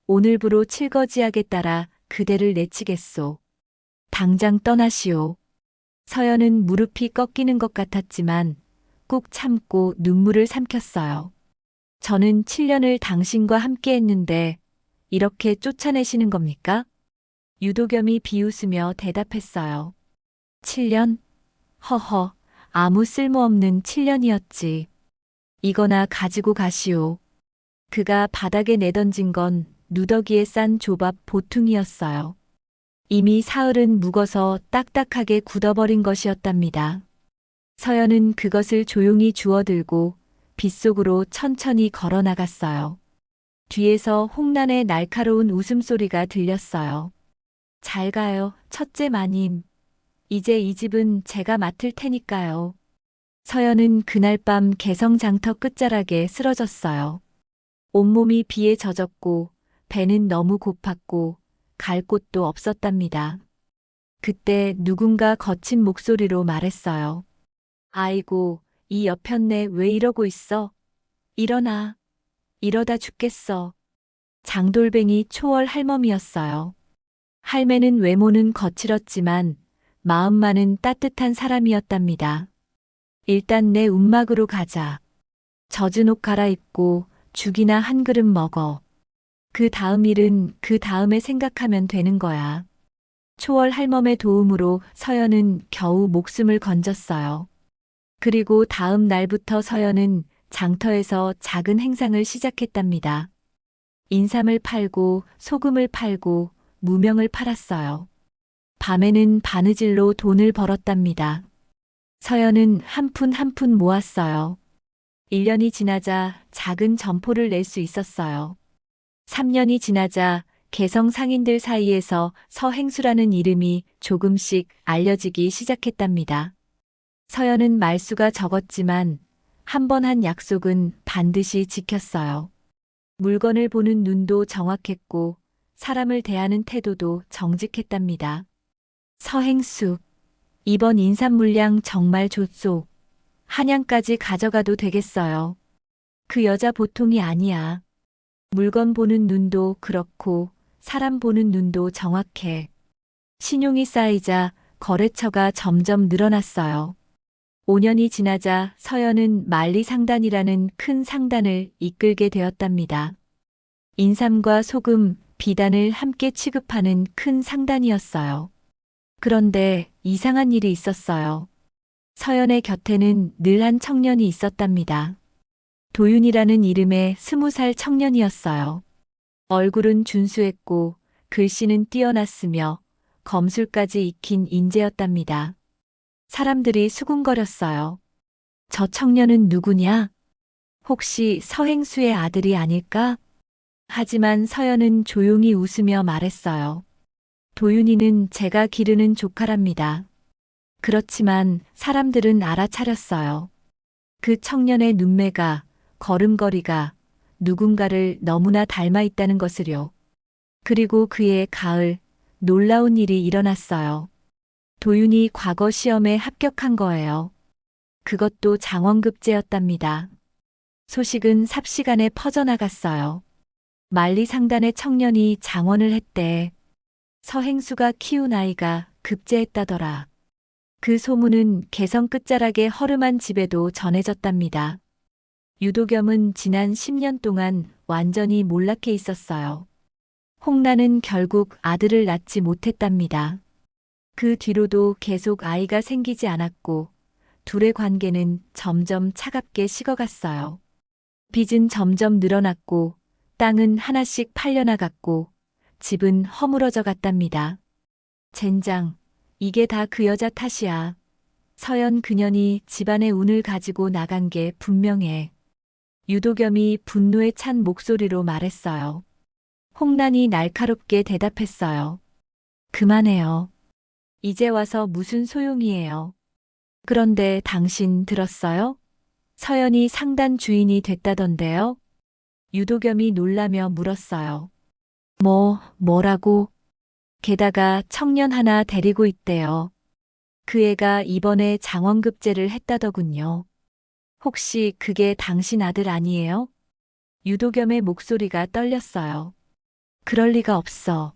오늘부로 칠거지약에 따라 그대를 내치겠소. 당장 떠나시오. 서연은 무릎이 꺾이는 것 같았지만 꾹 참고 눈물을 삼켰어요. 저는 7년을 당신과 함께 했는데 이렇게 쫓아내시는 겁니까? 유도겸이 비웃으며 대답했어요. 7년? 허허, 아무 쓸모없는 7년이었지. 이거나 가지고 가시오. 그가 바닥에 내던진 건 누더기에 싼 조밥 보퉁이였어요. 이미 사흘은 묵어서 딱딱하게 굳어버린 것이었답니다. 서연은 그것을 조용히 주워들고 빗속으로 천천히 걸어 나갔어요. 뒤에서 홍란의 날카로운 웃음소리가 들렸어요. 잘 가요, 첫째 마님. 이제 이 집은 제가 맡을 테니까요. 서연은 그날 밤 개성장터 끝자락에 쓰러졌어요. 온몸이 비에 젖었고 배는 너무 고팠고 갈 곳도 없었답니다. 그때 누군가 거친 목소리로 말했어요. 아이고, 이 여편네 왜 이러고 있어? 일어나. 이러다 죽겠어. 장돌뱅이 초월 할멈이었어요. 할매는 외모는 거칠었지만 마음만은 따뜻한 사람이었답니다. 일단 내 움막으로 가자. 젖은 옷 갈아입고 죽이나 한 그릇 먹어. 그 다음 일은 그 다음에 생각하면 되는 거야. 초월 할멈의 도움으로 서연은 겨우 목숨을 건졌어요. 그리고 다음 날부터 서연은 장터에서 작은 행상을 시작했답니다. 인삼을 팔고 소금을 팔고 무명을 팔았어요. 밤에는 바느질로 돈을 벌었답니다. 서연은 한 푼 한 푼 모았어요. 1년이 지나자 작은 점포를 낼 수 있었어요. 3년이 지나자 개성 상인들 사이에서 서행수라는 이름이 조금씩 알려지기 시작했답니다. 서연은 말수가 적었지만 한 번 한 약속은 반드시 지켰어요. 물건을 보는 눈도 정확했고 사람을 대하는 태도도 정직했답니다. 서행수, 이번 인삼 물량 정말 좋소. 한양까지 가져가도 되겠어요. 그 여자 보통이 아니야. 물건 보는 눈도 그렇고 사람 보는 눈도 정확해. 신용이 쌓이자 거래처가 점점 늘어났어요. 5년이 지나자 서연은 만리상단이라는 큰 상단을 이끌게 되었답니다. 인삼과 소금, 비단을 함께 취급하는 큰 상단이었어요. 그런데 이상한 일이 있었어요. 서연의 곁에는 늘 한 청년이 있었답니다. 도윤이라는 이름의 20살 청년이었어요. 얼굴은 준수했고 글씨는 뛰어났으며 검술까지 익힌 인재였답니다. 사람들이 수군거렸어요. 저 청년은 누구냐? 혹시 서행수의 아들이 아닐까? 하지만 서연은 조용히 웃으며 말했어요. 도윤이는 제가 기르는 조카랍니다. 그렇지만 사람들은 알아차렸어요. 그 청년의 눈매가, 걸음걸이가 누군가를 너무나 닮아 있다는 것을요. 그리고 그의 가을, 놀라운 일이 일어났어요. 도윤이 과거 시험에 합격한 거예요. 그것도 장원급제였답니다. 소식은 삽시간에 퍼져나갔어요. 만리상단의 청년이 장원을 했대. 서행수가 키운 아이가 급제했다더라. 그 소문은 개성 끝자락의 허름한 집에도 전해졌답니다. 유도겸은 지난 10년 동안 완전히 몰락해 있었어요. 홍나는 결국 아들을 낳지 못했답니다. 그 뒤로도 계속 아이가 생기지 않았고 둘의 관계는 점점 차갑게 식어갔어요. 빚은 점점 늘어났고 땅은 하나씩 팔려나갔고 집은 허물어져 갔답니다. 젠장, 이게 다 그 여자 탓이야. 서연 그년이 집안의 운을 가지고 나간 게 분명해. 유도겸이 분노에 찬 목소리로 말했어요. 홍란이 날카롭게 대답했어요. 그만해요. 이제 와서 무슨 소용이에요. 그런데 당신 들었어요? 서연이 상단 주인이 됐다던데요? 유도겸이 놀라며 물었어요. 뭐라고? 게다가 청년 하나 데리고 있대요. 그 애가 이번에 장원급제를 했다더군요. 혹시 그게 당신 아들 아니에요? 유도겸의 목소리가 떨렸어요. 그럴 리가 없어.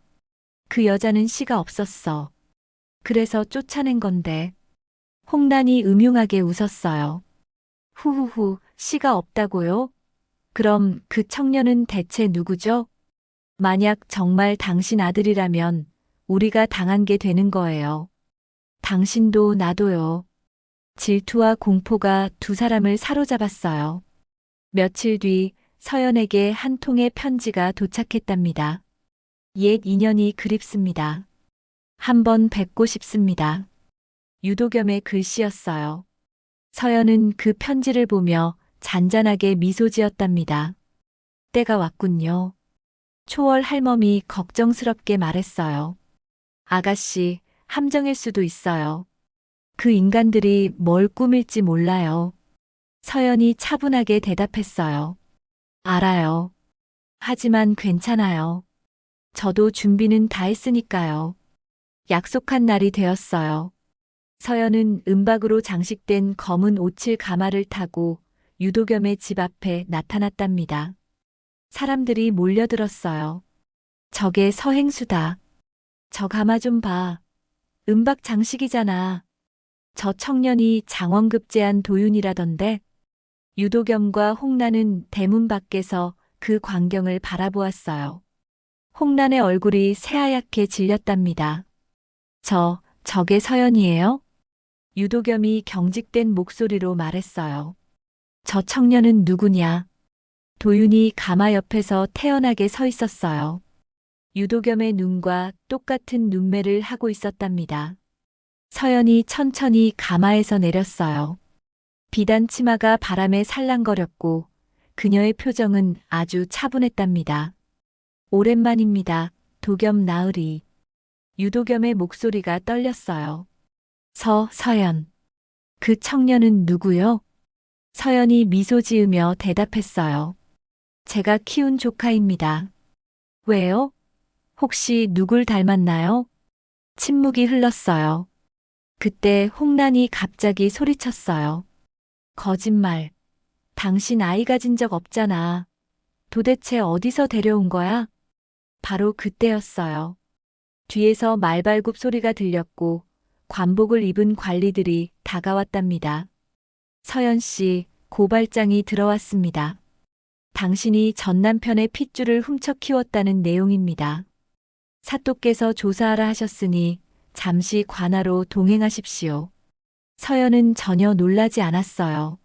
그 여자는 씨가 없었어. 그래서 쫓아낸 건데. 홍란이 음흉하게 웃었어요. 후후후, 씨가 없다고요? 그럼 그 청년은 대체 누구죠? 만약 정말 당신 아들이라면 우리가 당한 게 되는 거예요. 당신도 나도요. 질투와 공포가 두 사람을 사로잡았어요. 며칠 뒤 서연에게 한 통의 편지가 도착했답니다. 옛 인연이 그립습니다. 한번 뵙고 싶습니다. 유도겸의 글씨였어요. 서연은 그 편지를 보며 잔잔하게 미소 지었답니다. 때가 왔군요. 초월 할멈이 걱정스럽게 말했어요. 아가씨, 함정일 수도 있어요. 그 인간들이 뭘 꾸밀지 몰라요. 서연이 차분하게 대답했어요. 알아요. 하지만 괜찮아요. 저도 준비는 다 했으니까요. 약속한 날이 되었어요. 서연은 은박으로 장식된 검은 오칠 가마를 타고 유도겸의 집 앞에 나타났답니다. 사람들이 몰려들었어요. 저게 서행수다. 저 가마 좀 봐. 은박 장식이잖아. 저 청년이 장원급제한 도윤이라던데. 유도겸과 홍란은 대문 밖에서 그 광경을 바라보았어요. 홍란의 얼굴이 새하얗게 질렸답니다. 저게 서연이에요? 유도겸이 경직된 목소리로 말했어요. 저 청년은 누구냐? 도윤이 가마 옆에서 태연하게 서 있었어요. 유도겸의 눈과 똑같은 눈매를 하고 있었답니다. 서연이 천천히 가마에서 내렸어요. 비단 치마가 바람에 살랑거렸고 그녀의 표정은 아주 차분했답니다. 오랜만입니다. 도겸 나으리. 유도겸의 목소리가 떨렸어요. 서연. 그 청년은 누구요? 서연이 미소 지으며 대답했어요. 제가 키운 조카입니다. 왜요? 혹시 누굴 닮았나요? 침묵이 흘렀어요. 그때 홍란이 갑자기 소리쳤어요. 거짓말. 당신 아이 가진 적 없잖아. 도대체 어디서 데려온 거야? 바로 그때였어요. 뒤에서 말발굽 소리가 들렸고 관복을 입은 관리들이 다가왔답니다. 서연 씨, 고발장이 들어왔습니다. 당신이 전 남편의 핏줄을 훔쳐 키웠다는 내용입니다. 사또께서 조사하라 하셨으니 잠시 관하로 동행하십시오. 서연은 전혀 놀라지 않았어요.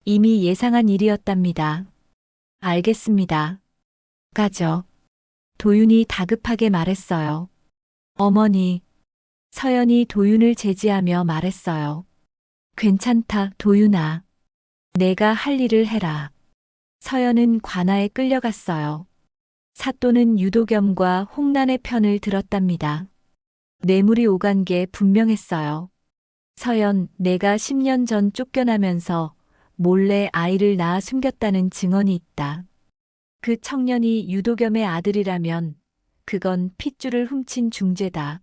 이미 예상한 일이었답니다. 알겠습니다. 가죠. 도윤이 다급하게 말했어요. 어머니. 서연이 도윤을 제지하며 말했어요. 괜찮다, 도윤아. 내가 할 일을 해라. 서연은 관아에 끌려갔어요. 사또는 유도겸과 홍란의 편을 들었답니다. 뇌물이 오간 게 분명했어요. 서연, 내가 10년 전 쫓겨나면서 몰래 아이를 낳아 숨겼다는 증언이 있다. 그 청년이 유도겸의 아들이라면 그건 핏줄을 훔친 중죄다.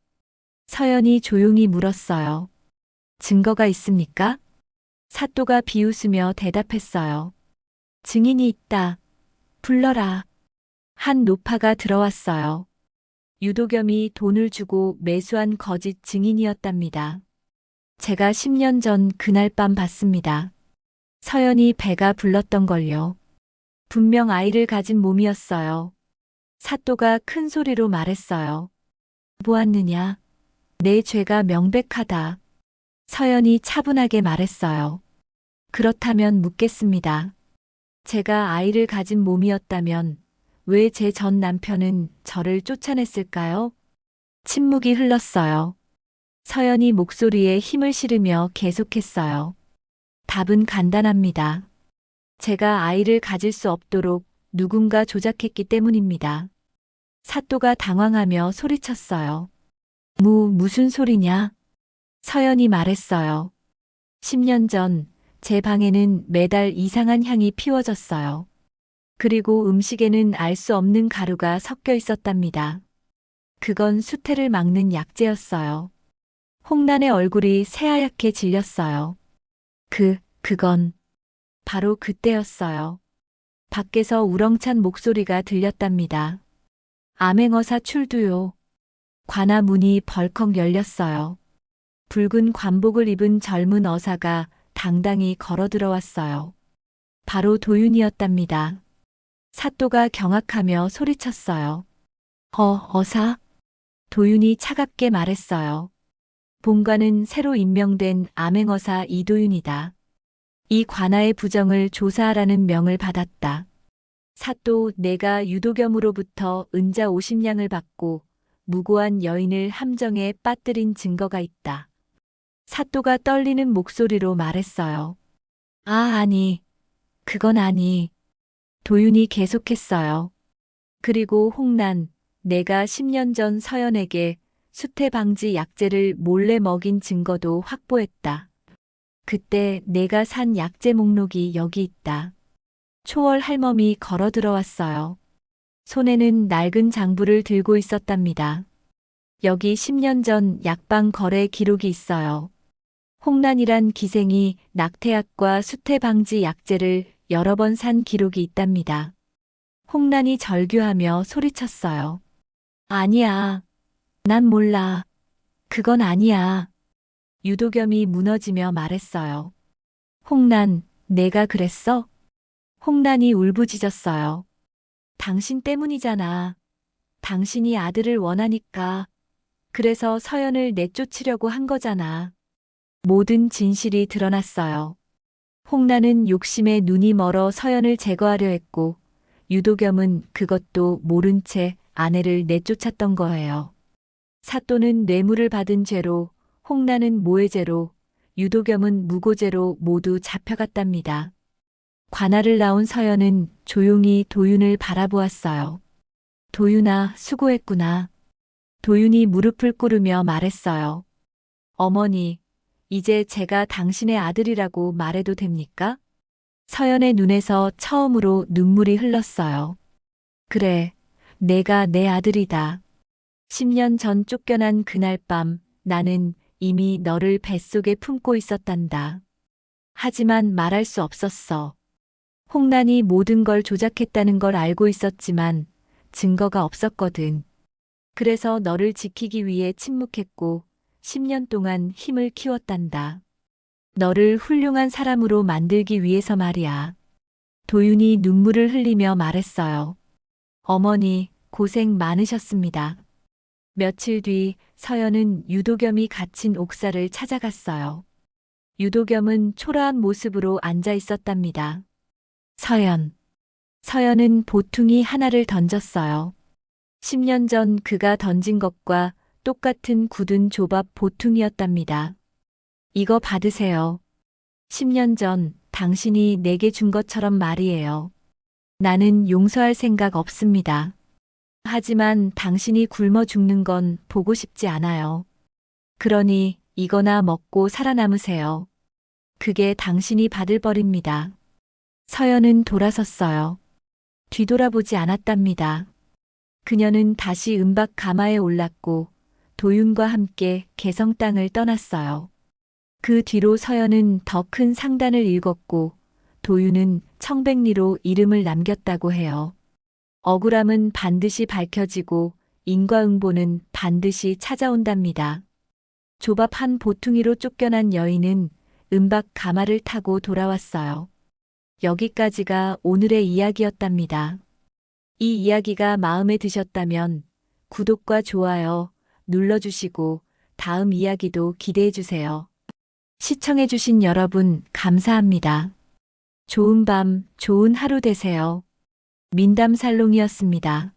서연이 조용히 물었어요. 증거가 있습니까? 사또가 비웃으며 대답했어요. 증인이 있다. 불러라. 한 노파가 들어왔어요. 유도겸이 돈을 주고 매수한 거짓 증인이었답니다. 제가 10년 전 그날 밤 봤습니다. 서연이 배가 불렀던 걸요. 분명 아이를 가진 몸이었어요. 사또가 큰 소리로 말했어요. 보았느냐? 내 죄가 명백하다. 서연이 차분하게 말했어요. 그렇다면 묻겠습니다. 제가 아이를 가진 몸이었다면 왜 제 전 남편은 저를 쫓아냈을까요? 침묵이 흘렀어요. 서연이 목소리에 힘을 실으며 계속했어요. 답은 간단합니다. 제가 아이를 가질 수 없도록 누군가 조작했기 때문입니다. 사또가 당황하며 소리쳤어요. 무슨 소리냐? 서연이 말했어요. 10년 전 제 방에는 매달 이상한 향이 피워졌어요. 그리고 음식에는 알 수 없는 가루가 섞여 있었답니다. 그건 수태를 막는 약재였어요. 홍란의 얼굴이 새하얗게 질렸어요. 그건 바로 그때였어요. 밖에서 우렁찬 목소리가 들렸답니다. 암행어사 출두요. 관아 문이 벌컥 열렸어요. 붉은 관복을 입은 젊은 어사가 당당히 걸어 들어왔어요. 바로 도윤이었답니다. 사또가 경악하며 소리쳤어요. 어사? 도윤이 차갑게 말했어요. 본관은 새로 임명된 암행어사 이도윤이다. 이 관아의 부정을 조사하라는 명을 받았다. 사또, 내가 유도겸으로부터 은자 50냥을 받고 무고한 여인을 함정에 빠뜨린 증거가 있다. 사또가 떨리는 목소리로 말했어요. 아니, 그건 아니. 도윤이 계속했어요. 그리고 홍란, 내가 10년 전 서연에게 수태 방지 약재를 몰래 먹인 증거도 확보했다. 그때 내가 산 약재 목록이 여기 있다. 초월 할멈이 걸어 들어왔어요. 손에는 낡은 장부를 들고 있었답니다. 여기 10년 전 약방 거래 기록이 있어요. 홍란이란 기생이 낙태약과 수태 방지 약재를 여러 번 산 기록이 있답니다. 홍란이 절규하며 소리쳤어요. 아니야. 난 몰라. 그건 아니야. 유도겸이 무너지며 말했어요. 홍란, 내가 그랬어? 홍란이 울부짖었어요. 당신 때문이잖아. 당신이 아들을 원하니까. 그래서 서연을 내쫓으려고 한 거잖아. 모든 진실이 드러났어요. 홍란은 욕심에 눈이 멀어 서연을 제거하려 했고, 유도겸은 그것도 모른 채 아내를 내쫓았던 거예요. 사또는 뇌물을 받은 죄로, 홍란은 모해죄로, 유도겸은 무고죄로 모두 잡혀갔답니다. 관아를 낳은 서연은 조용히 도윤을 바라보았어요. 도윤아, 수고했구나. 도윤이 무릎을 꿇으며 말했어요. 어머니, 이제 제가 당신의 아들이라고 말해도 됩니까? 서연의 눈에서 처음으로 눈물이 흘렀어요. 그래, 내가 내 아들이다. 10년 전 쫓겨난 그날 밤 나는 이미 너를 뱃속에 품고 있었단다. 하지만 말할 수 없었어. 홍란이 모든 걸 조작했다는 걸 알고 있었지만 증거가 없었거든. 그래서 너를 지키기 위해 침묵했고 10년 동안 힘을 키웠단다. 너를 훌륭한 사람으로 만들기 위해서 말이야. 도윤이 눈물을 흘리며 말했어요. 어머니, 고생 많으셨습니다. 며칠 뒤 서연은 유도겸이 갇힌 옥사를 찾아갔어요. 유도겸은 초라한 모습으로 앉아 있었답니다. 서연은 보퉁이 하나를 던졌어요. 10년 전 그가 던진 것과 똑같은 굳은 조밥 보퉁이였답니다. 이거 받으세요. 10년 전 당신이 내게 준 것처럼 말이에요. 나는 용서할 생각 없습니다. 하지만 당신이 굶어 죽는 건 보고 싶지 않아요. 그러니 이거나 먹고 살아남으세요. 그게 당신이 받을 벌입니다. 서연은 돌아섰어요. 뒤돌아보지 않았답니다. 그녀는 다시 은박 가마에 올랐고 도윤과 함께 개성 땅을 떠났어요. 그 뒤로 서연은 더 큰 상단을 읽었고 도윤은 청백리로 이름을 남겼다고 해요. 억울함은 반드시 밝혀지고 인과응보는 반드시 찾아온답니다. 조밥 한 보퉁이로 쫓겨난 여인은 은박 가마를 타고 돌아왔어요. 여기까지가 오늘의 이야기였답니다. 이 이야기가 마음에 드셨다면 구독과 좋아요 눌러주시고 다음 이야기도 기대해주세요. 시청해주신 여러분 감사합니다. 좋은 밤, 좋은 하루 되세요. 민담살롱이었습니다.